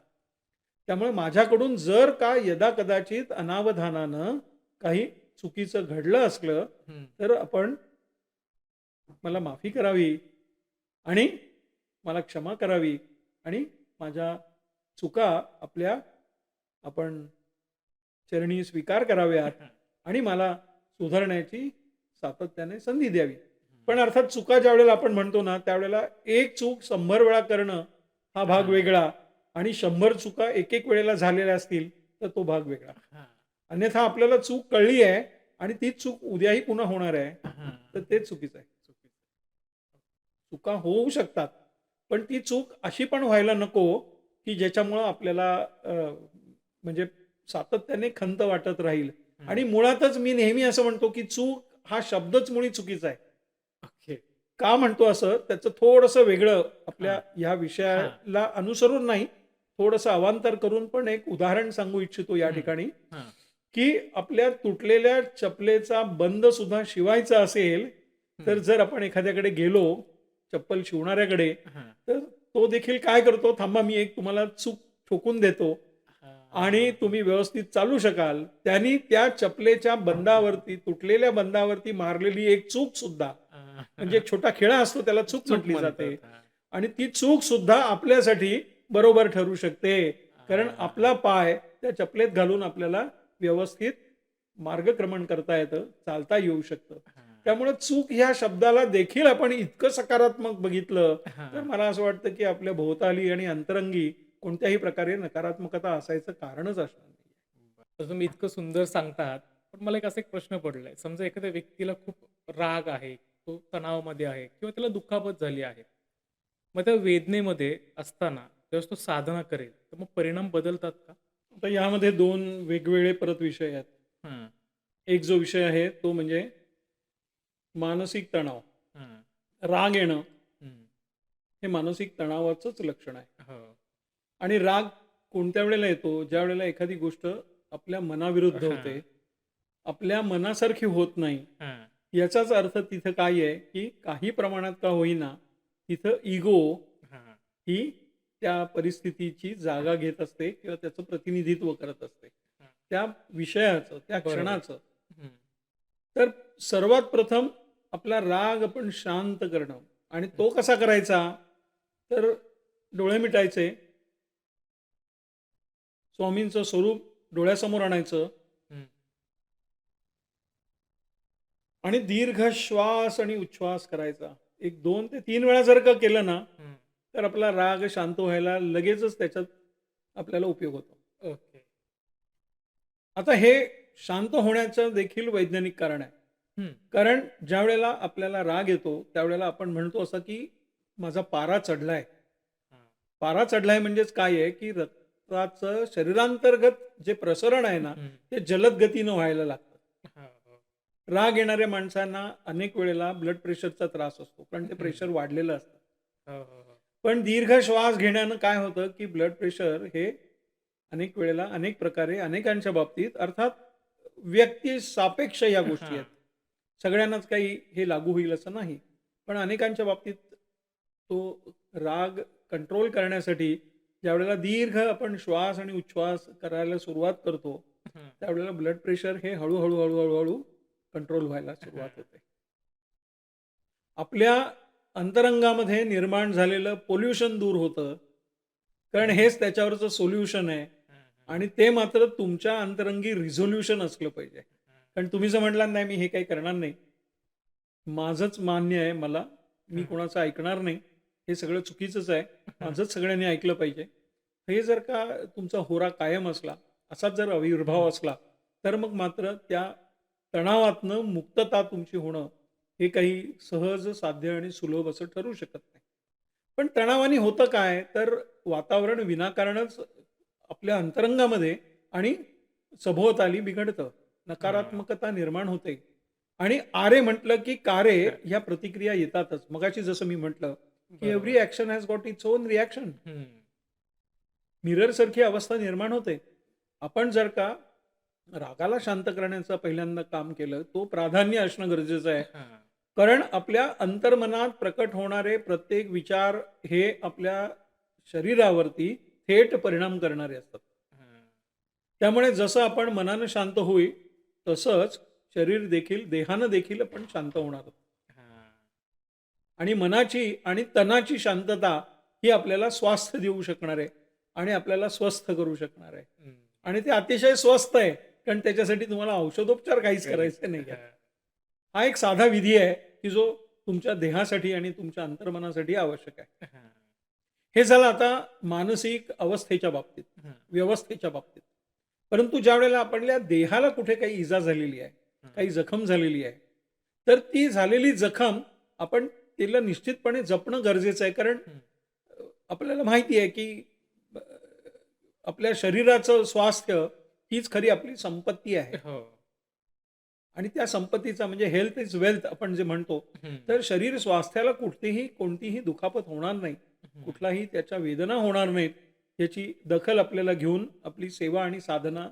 त्यामुळे माझ्याकडून जर का यदाकदाचित अनावधानानं काही चुकीचं घडलं असलं, हं. तर आपण मला माफी करावी आणि मला क्षमा करावी आणि माझ्या चुका आपल्या आपण चरणी स्वीकार कराव्यात आणि मला सुधारण्याची सातत्याने संधी द्यावी. पण अर्थात चुका ज्यावेळेला आपण म्हणतो ना, त्यावेळेला एक चूक 100 वेळा करणं हा भाग हां. वेगळा आणि 100 चुका एक वेळेला झालेल्या असतील, तर तो भाग वेगळा. हां. अन्यथा आपल्याला चूक कळली आहे आणि तीच चूक उद्याही पुन्हा होणार आहे, हां. तर ते चुकीचं आहे. चुकीचं. चुका होऊ शकतात. पण ती चूक अशी पण व्हायला नको, की ज्याच्यामुळं आपल्याला म्हणजे सातत्याने खंत वाटत राहील. हं. आणि मुळातच मी नेहमी असं म्हणतो, की चूक हा शब्दच मुळी चुकीचा आहे. ओके. का म्हणतो असं? त्याचं थोडंसं वेगळं आपल्या हां. ह्या हां. विषयाला अनुसरून नाही, थोडंसं अवांतर करून पण एक उदाहरण सांगू इच्छितो या हं. ठिकाणी, हां. की आपल्या तुटलेल्या चपलेचा बंद सुद्धा शिवायचा असेल, तर हं. जर आपण एखाद्याकडे गेलो, चप्पल शिवणाऱ्याकडे, हां. तर तो देखील काय करतो, "थांबा मी एक तुम्हाला चूक ठोकून देतो हां, आणि हां. तुम्ही व्यवस्थित चालू शकाल." त्यांनी त्या चपलेच्या बंदावरती, तुटलेल्या बंदावरती मारलेली एक चूक सुद्धा म्हणजे एक छोटा खिळा असतो त्याला चूक चूक म्हटली म्हणतात. जाते हां. आणि ती चूक सुद्धा आपल्यासाठी बरोबर ठरू शकते. कारण हां. आपला पाय त्या चपलेत घालून आपल्याला व्यवस्थित मार्गक्रमण करता येतं, चालता येऊ शकतं. हां. त्यामुळे चूक ह्या शब्दाला देखील आपण इतकं सकारात्मक बघितलं, तर हां. मला असं वाटतं की आपल्या भोवताली आणि अंतरंगी कोणत्याही प्रकारे नकारात्मकता असायचं कारणच असणार नाही. तर तुम्ही इतकं सुंदर सांगतात. पण मला एक प्रश्न पडलाय. समजा एखाद्या व्यक्तीला खूप राग आहे, तो तणावामध्ये आहे किंवा त्याला दुखापत झाली आहे. मग त्या वेदनेमध्ये असताना ज्यावेळेस तो साधना करेल, तर मग परिणाम बदलतात का? आता यामध्ये 2 वेगवेगळे परत विषय आहेत. हं. एक जो विषय आहे तो म्हणजे मानसिक तणाव. हं. राग येणं हं. हे मानसिक तणावाचंच लक्षण आहे. हो. आणि राग कोणत्या वेळेला येतो? ज्यावेळेला एखादी गोष्ट आपल्या मनाविरुद्ध हां. होते, आपल्या मनासारखी होत नाही. हां. याचाच अर्थ तिथं काय आहे, की काही प्रमाणात का होईना, तिथं इगो हां. ही त्या परिस्थितीची जागा घेत असते किंवा त्याचं प्रतिनिधित्व करत असते. हां. त्या विषयाचं, त्या बरोबर. क्षणाचं. हं. तर सर्वात प्रथम आपला राग आपण शांत करणं आणि हं. तो कसा करायचा? तर डोळे मिटायचे, स्वामींचं स्वरूप डोळ्यासमोर आणायचं हं. आणि दीर्घ श्वास आणि उच्छ्वास करायचा. एक 2 ते 3 वेळा जर का केलं ना, हं. तर आपला राग शांत व्हायला लगेचच त्याच्यात आपल्याला उपयोग होतो. ओके. आता हे शांत होण्याचं देखील वैज्ञानिक कारण आहे. हं. कारण ज्यावेळेला आपल्याला राग येतो, त्यावेळेला आपण म्हणतो असं, की माझा पारा चढलाय. हां. पारा चढलाय म्हणजेच काय आहे, की रक्ताचं शरीरांतर्गत जे प्रसरण आहे ना, हं. ते जलद गतीनं व्हायला लागतं. हो, हो. राग येणाऱ्या माणसांना अनेक वेळेला ब्लड प्रेशरचा त्रास असतो. कारण ते हं. प्रेशर वाढलेलं असतं. हो, हो, हो. पण दीर्घ श्वास घेण्यानं काय होतं, की ब्लड प्रेशर हे अनेक वेळेला, अनेक प्रकारे, अनेकांच्या बाबतीत अर्थात व्यक्ती सापेक्ष या गोष्टी आहेत. हां. सगळ्यांनाच काही हे लागू होईल असं नाही. पण अनेकांच्या बाबतीत तो राग कंट्रोल करण्यासाठी ज्यावेळेला दीर्घ आपण श्वास आणि उच्छ्वास करायला सुरुवात करतो, हं. त्यावेळेला ब्लड प्रेशर हे हळू-हळू, हळू-हळू कंट्रोल व्हायला सुरुवात हं. होते. आपल्या अंतरंगामध्ये निर्माण झालेलं पोल्युशन दूर होतं. कारण हेच त्याच्यावरचं सोल्युशन आहे आणि ते मात्र तुमच्या अंतरंगी रिझोल्यूशन असलं पाहिजे. कारण तुम्ही जर म्हटलात, "नाही, मी हे काही करणार नाही. माझंच मान्य आहे मला. मी कोणाचं ऐकणार नाही. हे सगळं चुकीचंच आहे. माझंच सगळ्यांनी ऐकलं पाहिजे." हे जर का तुमचा होरा कायम असला, असाच जर आविर्भाव असला, तर मग मात्र त्या तणावातनं मुक्तता तुमची होणं, हे काही सहज, साध्य आणि सुलभ असं ठरू शकत नाही. पण तणावाने होतं काय, तर वातावरण विनाकारणच आपल्या अंतरंगामध्ये आणि सभोवताली बिघडतं. नकारात्मकता निर्माण होते आणि आरे म्हटलं की कारे ह्या प्रतिक्रिया येतातच. मगाशी जसं मी म्हटलं, की बरोबर. Every action has got its own reaction. हं. मिररसारखी अवस्था निर्माण होते. आपण जर का रागाला शांत करण्याचं पहिल्यांदा काम केलं, तो प्राधान्य असणं गरजेचं आहे. हां. कारण आपल्या अंतर्मनात प्रकट होणारे प्रत्येक विचार हे आपल्या शरीरावरती थेट परिणाम करणारे असतात. हं. त्यामुळे जसं आपण मनानं शांत होईल, तसंच शरीर देखील, देहानं देखील आपण शांत होणार आहोत. हां. आणि मनाची आणि तनाची शांतता ही आपल्याला स्वास्थ्य देऊ शकणार आहे आणि आपल्याला स्वस्थ करू शकणार आहे. हं. आणि ते अतिशय स्वस्त आहे. कारण त्याच्यासाठी तुम्हाला औषधोपचार काहीच करायचे नाही आहेत. हां. हा एक साधा विधी आहे, की जो तुमच्या देहासाठी आणि तुमच्या अंतर्मनासाठी आवश्यक आहे. हां. हे झालं आता मानसिक अवस्थेच्या बाबतीत, हं. व्यवस्थेच्या बाबतीत. परंतु ज्यावेळेला आपल्या देहाला कुठे काही इजा झालेली आहे, काही जखम झालेली आहे, तर ती झालेली जखम आपण तिला निश्चितपणे जपणं गरजेचं आहे. कारण हं. आपल्याला माहिती आहे, की अ, आपल्या शरीराचं स्वास्थ्य हीच खरी आपली संपत्ती आहे. हो. आणि त्या संपत्तीचा म्हणजे हेल्थ इज वेल्थ आपण जे म्हणतो, हं. तर शरीर स्वास्थ्याला कोणतीही दुखापत होणार नाही. हं. कुठलाही त्याच्या वेदना होणार नाहीत. याची दखल आपल्याला घेऊन आपली सेवा आणि साधना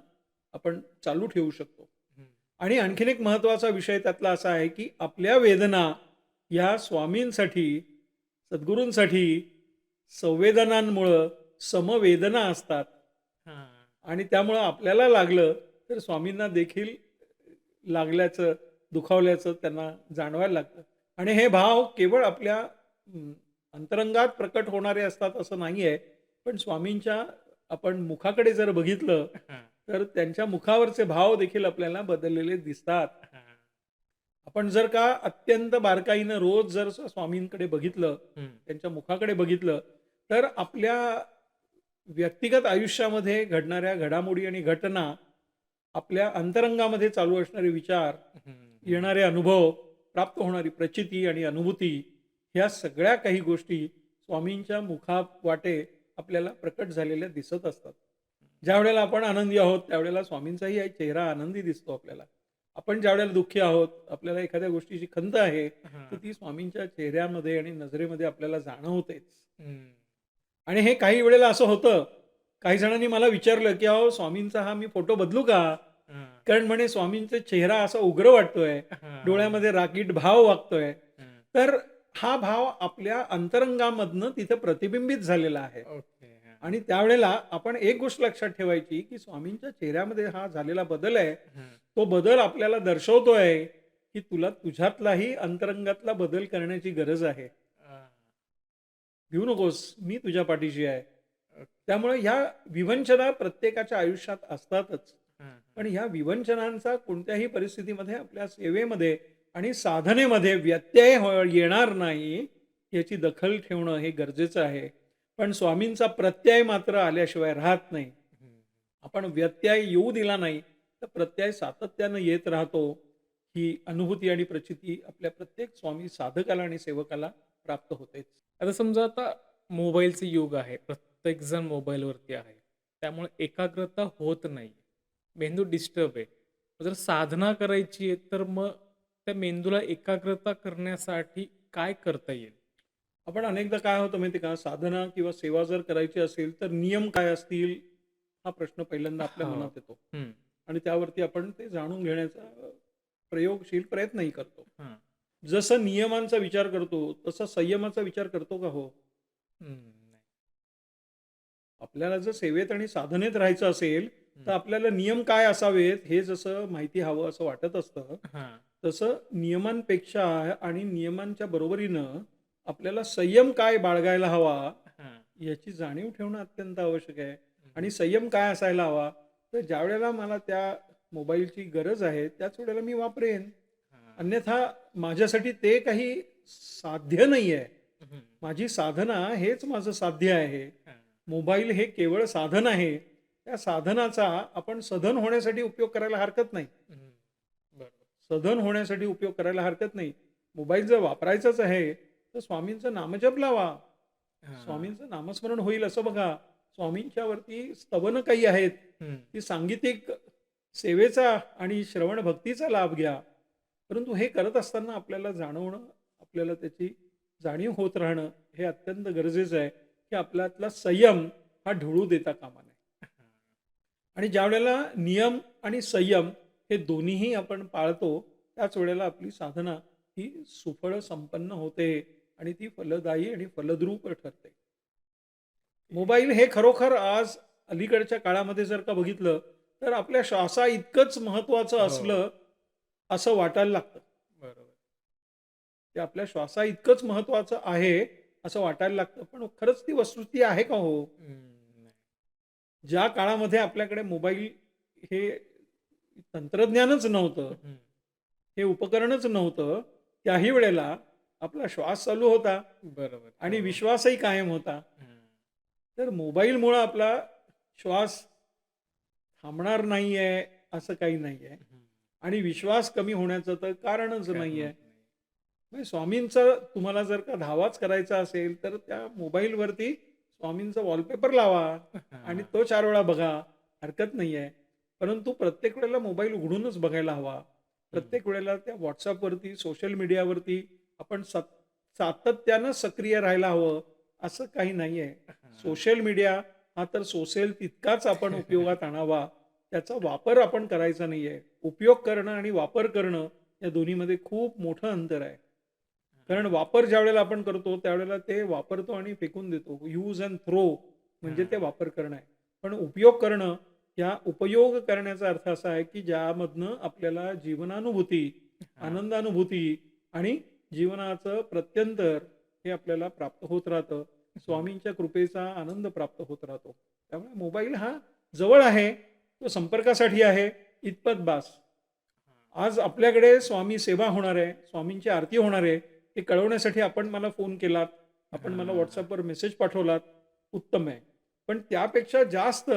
आपण चालू ठेवू शकतो. हं. आणि आणखीन एक महत्त्वाचा विषय त्यातला असा आहे, की आपल्या वेदना या स्वामींसाठी, सद्गुरूंसाठी संवेदनांमुळं समवेदना असतात हां. आणि त्यामुळं आपल्याला लागलं, तर स्वामींना देखील लागल्याचं, दुखावल्याचं त्यांना जाणवायला लागतं. आणि हे भाव केवळ आपल्या अंतरंगात प्रकट होणारे असतात असं नाही आहे. पण स्वामींच्या आपण मुखाकडे जर बघितलं, हां. तर त्यांच्या मुखावरचे भाव देखील आपल्याला बदललेले दिसतात. हां. आपण जर का अत्यंत बारकाईनं रोज जर स्वामींकडे बघितलं, हं. त्यांच्या मुखाकडे बघितलं, तर आपल्या व्यक्तिगत आयुष्यामध्ये घडणाऱ्या घडामोडी आणि घटना, आपल्या अंतरंगामध्ये चालू असणारे विचार, हं. येणारे अनुभव, प्राप्त होणारी प्रचिती आणि अनुभूती, ह्या सगळ्या काही गोष्टी स्वामींच्या मुखावाटे आपल्याला प्रकट झालेल्या दिसत असतात. ज्यावेळेला आपण आनंदी आहोत, त्यावेळेला स्वामींचाही चेहरा आनंदी दिसतो आपल्याला. आपण ज्यावेळेला दुःखी आहोत, आपल्याला एखाद्या गोष्टीची खंत आहे, तर हां. ती स्वामींच्या चेहऱ्यामध्ये आणि नजरेमध्ये आपल्याला जाणवतेच. हं. आणि हे काही वेळेला असं होतं, काही जणांनी मला विचारलं, की "अहो, स्वामींचा हा मी फोटो बदलू का?" हां. कारण म्हणे स्वामींचा चेहरा असा उग्र वाटतोय, हां. डोळ्यामध्ये रागीट भाव वागतोय. हं. तर हा भाव आपल्या अंतरंगामधनं तिथं प्रतिबिंबित झालेला आहे. ओके. हां. आणि त्यावेळेला आपण एक गोष्ट लक्षात ठेवायची, की स्वामींच्या चेहऱ्यामध्ये हा झालेला बदल आहे, हं. तो बदल आपल्याला दर्शवतोय, की तुला तुझ्यातलाही अंतरंगातला बदल करण्याची गरज आहे. हां. भिऊ नकोस, मी तुझ्या पाठीशी आहे. ओके. त्यामुळे ह्या विवंचना प्रत्येकाच्या आयुष्यात असतातच. हां. पण ह्या विवंचनांचा कोणत्याही परिस्थितीमध्ये आपल्या सेवेमध्ये आणि साधनेमध्ये व्यत्यय येणार नाही, याची दखल ठेवणं हे गरजेचं आहे. पण स्वामींचा प्रत्यय मात्र आल्याशिवाय राहत नाही. हं. आपण व्यत्यय येऊ दिला नाही, तर प्रत्यय सातत्यानं येत राहतो. ही अनुभूती आणि प्रचिती आपल्या प्रत्येक स्वामी साधकाला आणि सेवकाला प्राप्त होतेच. आता समजा आता मोबाईलचं युग आहे. प्रत्येकजण मोबाईलवरती आहे. त्यामुळे एकाग्रता होत नाही. मेंदू डिस्टर्ब आहे. जर साधना करायची आहे, तर मग त्या मेंदूला एकाग्रता करण्यासाठी काय करता येईल? आपण अनेकदा काय होतं माहिती आहे का, साधना किंवा सेवा जर करायची असेल, तर नियम काय असतील? हा प्रश्न पहिल्यांदा आपल्या हो. मनात येतो. हं. आणि त्यावरती आपण ते जाणून घेण्याचा प्रयोगशील प्रयत्नही करतो. हां. जसं नियमांचा विचार करतो तसा संयमाचा विचार करतो का हो? नाही. आपल्याला जर सेवेत आणि साधनेत राहायचं असेल, तर हं. आपल्याला नियम काय असावेत हे जसं माहिती हवं असं वाटत असतं, हां, तसं नियमांपेक्षा आणि नियमांच्या बरोबरीनं आपल्याला संयम काय बाळगायला हवा, हां. याची जाणीव ठेवणं अत्यंत आवश्यक आहे. हं. आणि संयम काय असायला हवा, तर ज्यावेळेला मला त्या मोबाईलची गरज आहे, त्याच वेळेला मी वापरेन. हां. अन्यथा माझ्यासाठी ते काही साध्य नाही आहे. हं. माझी साधना हेच माझं साध्य आहे. हां. मोबाईल हे केवळ साधन आहे. त्या साधनाचा आपण सधन होण्यासाठी उपयोग करायला हरकत नाही. हं. बरोबर. सधन होण्यासाठी उपयोग करायला हरकत नाही. मोबाईल जर वापरायचाच आहे, तर स्वामींचं नामजप लावा. हां. स्वामींचं नामस्मरण होईल असं बघा. स्वामींच्या वरती स्तवनं काही आहेत. हं. ती सांगीतिक सेवेचा आणि श्रवण भक्तीचा लाभ घ्या. परंतु हे करत असताना आपल्याला जाणवणं, आपल्याला त्याची जाणीव होत राहणं हे अत्यंत गरजेचं आहे, की आपल्यातला संयम हा ढळू देता कामा नये. हां. आणि ज्यावेळेला नियम आणि संयम हे दोन्हीही आपण पाळतो, त्याच वेळेला आपली साधना ही सुफळ संपन्न होते आणि ती फलदायी आणि फलद्रूप ठरते. मोबाईल हे खरोखर आज अलीकडच्या काळामध्ये जर का बघितलं, तर आपल्या श्वासा इतकंच महत्त्वाचं हो. असलं, असं वाटायला लागतं. बरोबर. ते आपल्या श्वासा इतकंच महत्त्वाचं आहे, असं वाटायला लागतं. पण खरंच ती वस्तुस्थिती आहे का हो? नाही. ज्या काळामध्ये आपल्याकडे मोबाईल हे तंत्रज्ञानच नव्हतं, हं. हे उपकरणच नव्हतं, त्याही वेळेला आपला श्वास चालू होता बरोबर. आणि हो. विश्वासही कायम होता. हं. तर मोबाईलमुळं आपला श्वास थांबणार नाहीये, असं काही नाहीये हं. आणि विश्वास कमी होण्याचं तर कारणच नाहीये. कारणच नाही. म्हणजे स्वामींचा तुम्हाला जर का धावाच करायचा असेल, तर त्या मोबाईलवरती स्वामींचा वॉलपेपर लावा आणि हां. तो 4 वेळा बघा, हरकत नाहीये. परंतु प्रत्येक वेळेला मोबाईल उघडूनच बघायला हवा. हं. प्रत्येक वेळेला त्या WhatsAppवरती, सोशल मीडियावरती आपण सातत्यानं सक्रिय राहायला हवं, असं काही नाहीये. हां. सोशल मीडिया हा तर सोसेल तितकाच आपण उपयोगात आणावा. त्याचा वापर आपण करायचा नाहीये. उपयोग करणं आणि वापर करणं या दोन्हीमध्ये खूप मोठं अंतर आहे. कारण वापर ज्यावेळेला आपण करतो, त्यावेळेला ते वापरतो आणि फेकून देतो. यूज एंड थ्रो म्हणजे ते हां. वापर करणं आहे. पण उपयोग करणं, या उपयोग करण्याचा अर्थ असा आहे, की ज्यामधनं आपल्याला जीवनानुभूती, हां. आनंदानुभूती आणि जीवनाचं प्रत्यंतर हे आपल्याला प्राप्त होत राहतं. हं. स्वामींच्या कृपेचा आनंद प्राप्त होत राहतो. त्यामुळे मोबाईल हा जवळ आहे, तो संपर्कासाठी आहे, इतपत बास. आज आपल्याकडे स्वामी सेवा होणार आहे, स्वामींची आरती होणार आहे, हे कळवण्यासाठी आपण मला फोन केलात, आपण मला हां. WhatsAppवर मेसेज पाठवलात, उत्तम आहे. पण त्यापेक्षा जास्त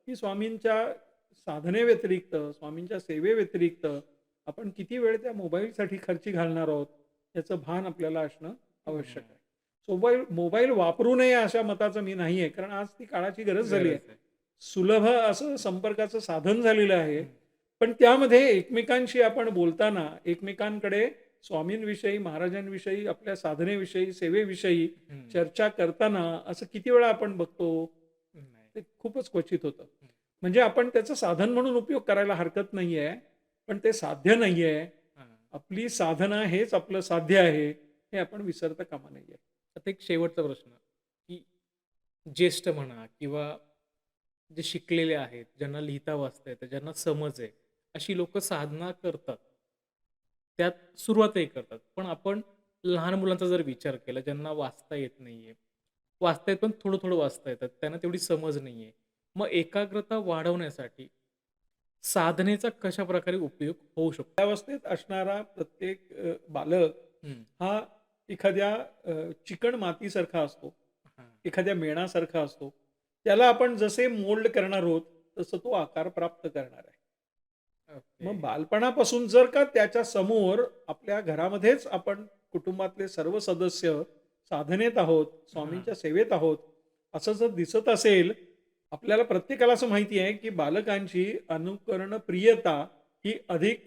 की स्वामींच्या साधनेव्यतिरिक्त, स्वामींच्या सेवेव्यतिरिक्त आपण किती वेळ त्या मोबाईलसाठी खर्ची घालणार आहोत, याचं भान आपल्याला असणं आवश्यक हं. आहे. मोबाईल मोबाईल वापरू नये अशा मताचं मी नाही आहे, कारण आज ती काळाची गरज झाली आहे. गरज आहे. सुलभ असं संपर्काचं साधन झालेलं आहे. हं. पण त्यामध्ये एकमेकांशी आपण बोलताना एकमेकांकडे स्वामींविषयी, महाराजांविषयी, आपल्या साधनेविषयी, सेवेविषयी हं. चर्चा करताना असं किती वेळा आपण बघतो, नाही. ते खूपच क्वचित होतं. हं. म्हणजे आपण त्याचं साधन म्हणून उपयोग करायला हरकत नाहीये, पण ते साध्य नाहीये. हां. आपली साधना हेच आपलं साध्य आहे, हे आपण विसरता कामा नये. आता एक शेवटचा प्रश्न, की ज्येष्ठ म्हणा किंवा जे शिकलेले आहेत, ज्यांना लिहिता वाचता येतं, ज्यांना समज आहे, अशी लोकं साधना करतात. त्यात सुरुवातही करतात. पण आपण लहान मुलांचा जर विचार केला, ज्यांना वाचता येत नाहीये, वाचता येत पण थोडं-थोडं वाचता येतात, त्यांना तेवढी समज नाहीये. मग एकाग्रता वाढवण्यासाठी साधनेचा कशाप्रकारे उपयोग होऊ शकतो? अवस्थेत असणारा प्रत्येक बालक हं. हा एखाद्या चिकण मातीसारखा असतो. हां. एखाद्या मेणासारखा असतो. त्याला आपण जसे मोल्ड करणार आहोत, तसं तो आकार प्राप्त करणार आहे. ओके. मग बालपणापासून जर का त्याच्या समोर आपल्या घरामध्येच आपण कुटुंबातले सर्व सदस्य साधनेत आहोत, हां. स्वामींच्या सेवेत आहोत, असं जर दिसत असेल, आपल्याला प्रत्येकाला असं माहिती आहे, की बालकांची अनुकरणप्रियता ही अधिक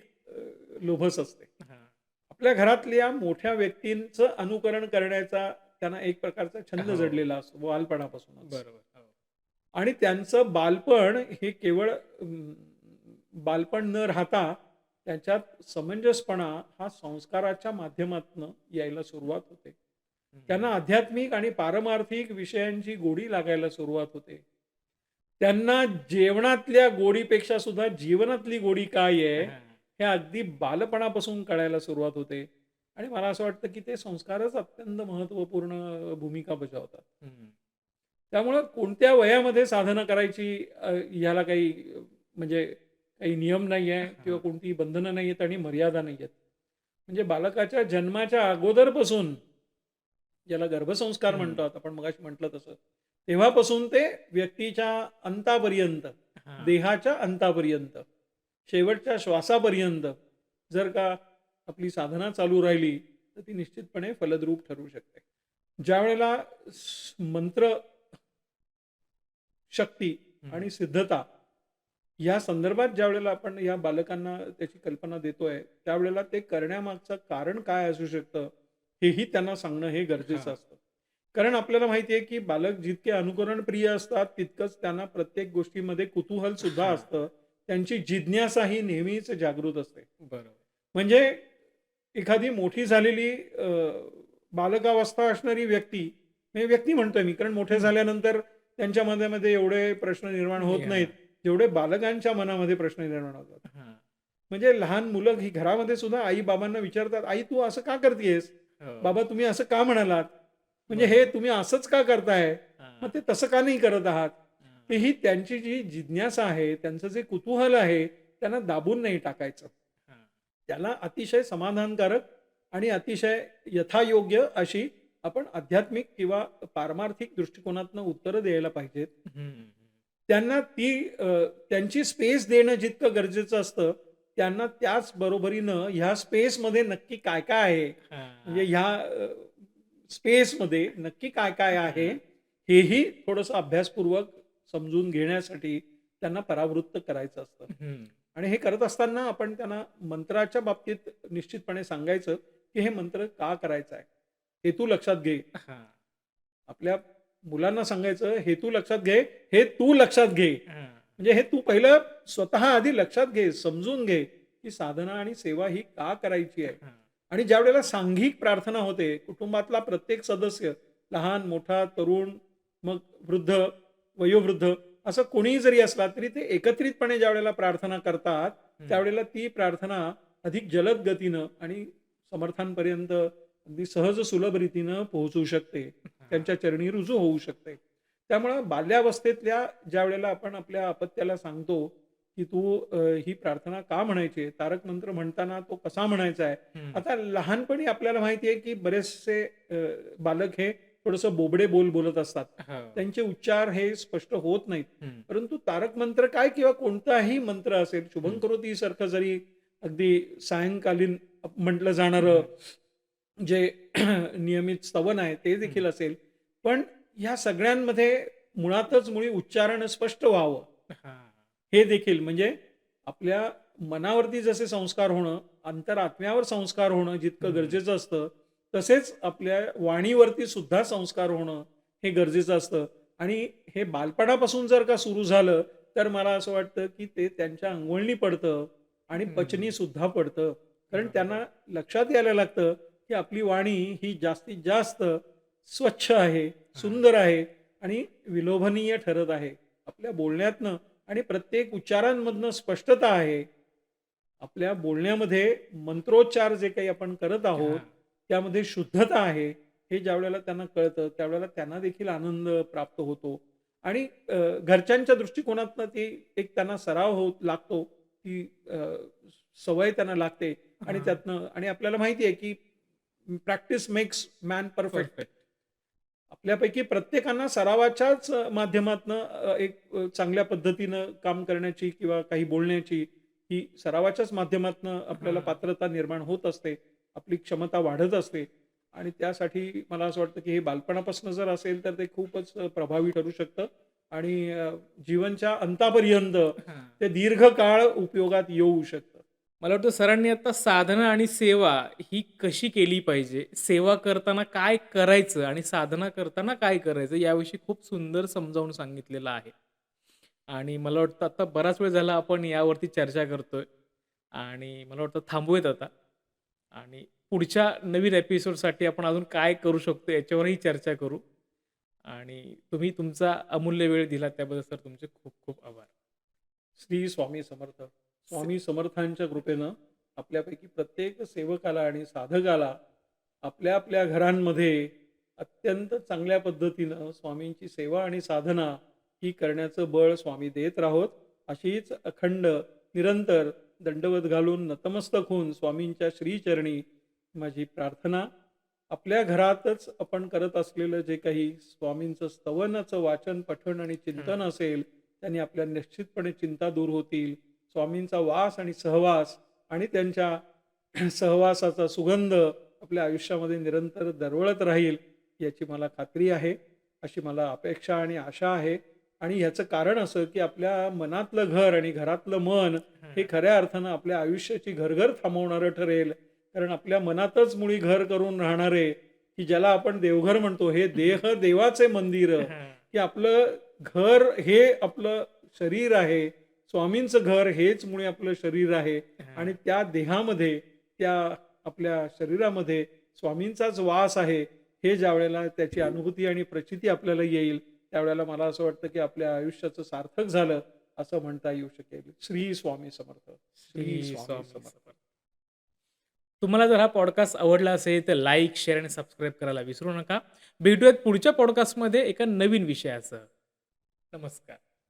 लोभस असते. हां. आपल्या घरातल्या मोठ्या व्यक्तींचं अनुकरण करण्याचा त्यांना एक प्रकारचा छंद हो. जडलेला असतो बालपणापासूनच. बरोबर. हो. आणि त्यांचं बालपण हे केवळ बालपण न राहता त्याच्यात समंजसपणा हा संस्काराच्या माध्यमातून यायला सुरुवात होते. त्यांना आध्यात्मिक आणि पारमार्थिक विषयांची गोडी लागायला सुरुवात होते. त्यांना जेवणातल्या गोडीपेक्षा सुद्धा जीवनातली गोडी काय आहे, हां. हे अगदी बालपणापासून कळायला सुरुवात होते. आणि मला असं वाटतं, की ते संस्कारच अत्यंत महत्त्वपूर्ण भूमिका बजावतात. हं. त्यामुळं कोणत्या वयामध्ये साधना करायची ह्याला काही म्हणजे काही नियम नाही आहे किंवा हां. कोणतीही बंधनं नाही आहेत आणि मर्यादा नाही आहेत. म्हणजे बालकाच्या जन्माच्या अगोदरपासून ज्याला गर्भसंस्कार हं. म्हणतो आपण मगाशी म्हटलं तसं, तेव्हापासून ते व्यक्तीच्या अंतापर्यंत, हां. देहाच्या अंतापर्यंत, शेवटच्या श्वासापर्यंत जर का आपली साधना चालू राहिली, तर ती निश्चितपणे फलद्रूप ठरू शकते. ज्यावेळेला मंत्र शक्ती हं. आणि सिद्धता या संदर्भात ज्यावेळेला आपण या बालकांना त्याची कल्पना देतोय, त्यावेळेला ते करण्यामागचं कारण काय असू शकतं, हेही त्यांना सांगणं हे गरजेचं हां. असतं. कारण आपल्याला माहिती आहे, की बालक जितके अनुकरणप्रिय असतात, तितकंच त्यांना प्रत्येक गोष्टीमध्ये कुतूहल सुद्धा हां. असतं. त्यांची जिज्ञासा ही नेहमीच जागृत असते. बरोबर. म्हणजे एखादी मोठी झालेली बालकावस्था असणारी व्यक्ती, म्हणजे व्यक्ती म्हणतोय मी, कारण मोठे हं. झाल्यानंतर त्यांच्या मनामध्ये एवढे प्रश्न निर्माण होत नाही नाहीत, हां. जेवढे बालकांच्या मनामध्ये प्रश्न निर्माण होतात. हां. म्हणजे लहान मुलं ही घरामध्ये सुद्धा आई-बाबांना विचारतात, "आई तू असं का करतीयेस? हो. बाबा तुम्ही असं का म्हणालात? म्हणजे हे बरोबर. तुम्ही असंच का करताय? मग हां. ते तसं का नाही करत आहात?" हां. तेही त्यांची जी जिज्ञासा आहे, त्यांचं जे कुतूहल आहे, त्यांना दाबून नाही टाकायचं. हां. त्याला अतिशय समाधानकारक आणि अतिशय यथायोग्य अशी आपण आध्यात्मिक किंवा पारमार्थिक दृष्टिकोनातनं उत्तरं द्यायला पाहिजेत. हं. हं. त्यांना त्यांची स्पेस देणं जितकं गरजेचं असतं, त्यांना त्याच बरोबरीनं ह्या स्पेसमध्ये नक्की काय-काय आहे, म्हणजे हां. ह्या स्पेसमध्ये नक्की काय-काय आहे, हां. हेही थोडंसं अभ्यासपूर्वक समजून घेण्यासाठी त्यांना परावृत्त करायचं असतं. हं. आणि हे करत असताना आपण त्यांना मंत्राच्या बाबतीत निश्चितपणे सांगायचं, की हे मंत्र का करायचा आहे? हेतू लक्षात घे. हां. आपल्या मुलांना सांगायचं, "हेतू लक्षात घे, हे तू लक्षात घे." हां. म्हणजे हे तू पहिलं स्वतः आधी लक्षात घे, समजून घे, की साधना आणि सेवा ही का करायची आहे. हां. आणि ज्यावेळेला सांघिक प्रार्थना होते, कुटुंबातला प्रत्येक सदस्य, लहान, मोठा, तरुण, मग वृद्ध, वयोवृद्ध असं कोणीही जरी असला, तरी ते एकत्रितपणे ज्यावेळेला प्रार्थना करतात, हं. त्यावेळेला ती प्रार्थना अधिक जलद गतीनं आणि समर्थांपर्यंत अगदी सहज सुलभ रीतीनं पोहोचू शकते. हां. त्यांच्या चरणी रुजू होऊ शकते. त्यामुळं बाल्यावस्थेतल्या ज्यावेळेला आपण आपल्या अपत्याला सांगतो, की तू ही प्रार्थना का म्हणायची आहे? तारक मंत्र म्हणताना तो कसा म्हणायचा आहे? हं. आता लहानपणी आपल्याला माहिती आहे, की बरेचसे बालक हे थोडंसं बोबडे बोल बोलत असतात. हो. त्यांचे उच्चार हे स्पष्ट होत नाहीत. हं. परंतु तारक मंत्र काय किंवा कोणताही मंत्र असेल, शुभं हं. करोती सारखं जरी अगदी सायंकालीन म्हटलं हं. जाणारं जे नियमित स्तवन आहे ते हं. देखील असेल. पण ह्या सगळ्यांमध्ये मुळातच मुळी उच्चारण स्पष्ट व्हावं, हां. हे देखील म्हणजे आपल्या मनावरती जसे संस्कार होणं, अंतरात्म्यावर संस्कार होणं जितकं हं. गरजेचं असतं, तसेच आपल्या वाणीवरती सुद्धा संस्कार होणं हे गरजेचं असतं. आणि हे बालपणापासून जर का सुरू झालं, तर मला असं वाटतं, की ते त्यांच्या अंगवळणी पडतं आणि हं. पचनी सुद्धा पडतं. कारण बरोबर. त्यांना लक्षात यायला लागतं, की आपली वाणी ही जास्तीत जास्त स्वच्छ आहे, हां. सुंदर आहे आणि विलोभनीय ठरत आहे. आपल्या बोलण्यातनं आणि प्रत्येक उच्चारांमधनं स्पष्टता आहे. आपल्या बोलण्यामध्ये मंत्रोच्चार जे काही आपण करत आहोत, हां. त्यामध्ये शुद्धता आहे. हे ज्यावेळेला त्यांना कळतं, त्यावेळेला त्यांना देखील आनंद प्राप्त होतो आणि घरच्यांच्या दृष्टिकोनातनं ती एक त्यांना सराव होत लागतो. ती सवय त्यांना लागते आणि हां. त्यातनं आणि आपल्याला माहिती आहे, की practice makes man perfect. Perfect. आपल्यापैकी प्रत्येकांना सरावाच्याच माध्यमातनं एक चांगल्या पद्धतीनं काम करण्याची किंवा काही बोलण्याची ही सरावाच्याच माध्यमातनं आपल्याला हां. पात्रता निर्माण होत असते. आपली क्षमता वाढत असते आणि त्यासाठी मला असं वाटतं, की हे बालपणापासून जर असेल तर ते खूपच प्रभावी ठरू शकतं आणि जीवनच्या अंतापर्यंत हां. ते दीर्घकाळ उपयोगात येऊ शकतं. मला वाटतं सरांनी आता साधना आणि सेवा ही कशी केली पाहिजे, सेवा करताना काय करायचं आणि साधना करताना काय करायचं याविषयी खूप सुंदर समजावून सांगितलेलं आहे. आणि मला वाटतं आता बराच वेळ झाला आपण यावरती चर्चा करतोय आणि मला वाटतं थांबूयात आता आणि पुढच्या नवीन एपिसोडसाठी आपण अजून काय करू शकतो याच्यावरही चर्चा करू. आणि तुम्ही तुमचा अमूल्य वेळ दिला त्याबद्दल सर तुमचे खूप खूप आभार. श्री स्वामी समर्थ. स्वामी समर्थांच्या कृपेनं आपल्यापैकी प्रत्येक सेवकाला आणि साधकाला आपल्या आपल्या घरांमध्ये अत्यंत चांगल्या पद्धतीनं स्वामींची सेवा आणि साधना ही करण्याचं बळ स्वामी देत राहोत. अशीच अखंड निरंतर दंडवत घालून नतमस्तक होऊन स्वामींच्या श्रीचरणी माझी प्रार्थना. आपल्या घरातच आपण करत असलेलं जे काही स्वामींचं स्तवनाचं वाचन पठण आणि चिंतन असेल त्यांनी आपल्या निश्चितपणे चिंता दूर होतील. स्वामींचा वास आणि सहवास आणि त्यांच्या सहवासाचा सुगंध आपल्या आयुष्यामध्ये निरंतर दरवळत राहील याची मला खात्री आहे, अशी मला अपेक्षा आणि आशा आहे. आणि ह्याचं कारण असं की आपल्या मनातलं घर आणि घरातलं मन हे खऱ्या अर्थानं आपल्या आयुष्याची घरघर थांबवणारं ठरेल. कारण आपल्या मनातच मुळी घर करून राहणारे की ज्याला आपण देवघर म्हणतो, हे देह देवाचे मंदिर, की आपलं घर हे आपलं शरीर आहे. स्वामींचं घर हेच मुळे आपलं शरीर आहे आणि त्या देहामध्ये त्या आपल्या शरीरामध्ये स्वामींचाच वास आहे. हे ज्या वेळेला त्याची अनुभूती आणि प्रचिती आपल्याला येईल त्यावेळेला मला असं वाटतं की आपल्या आयुष्याचं सार्थक झालं असं म्हणता येऊ शकेल. श्री स्वामी समर्थ. श्री स्वामी समर्थ. तुम्हाला जर हा पॉडकास्ट आवडला असेल तर लाईक, शेअर आणि सबस्क्राईब करायला विसरू नका. भेटूयात पुढच्या पॉडकास्टमध्ये एका नवीन विषयासह. नमस्कार.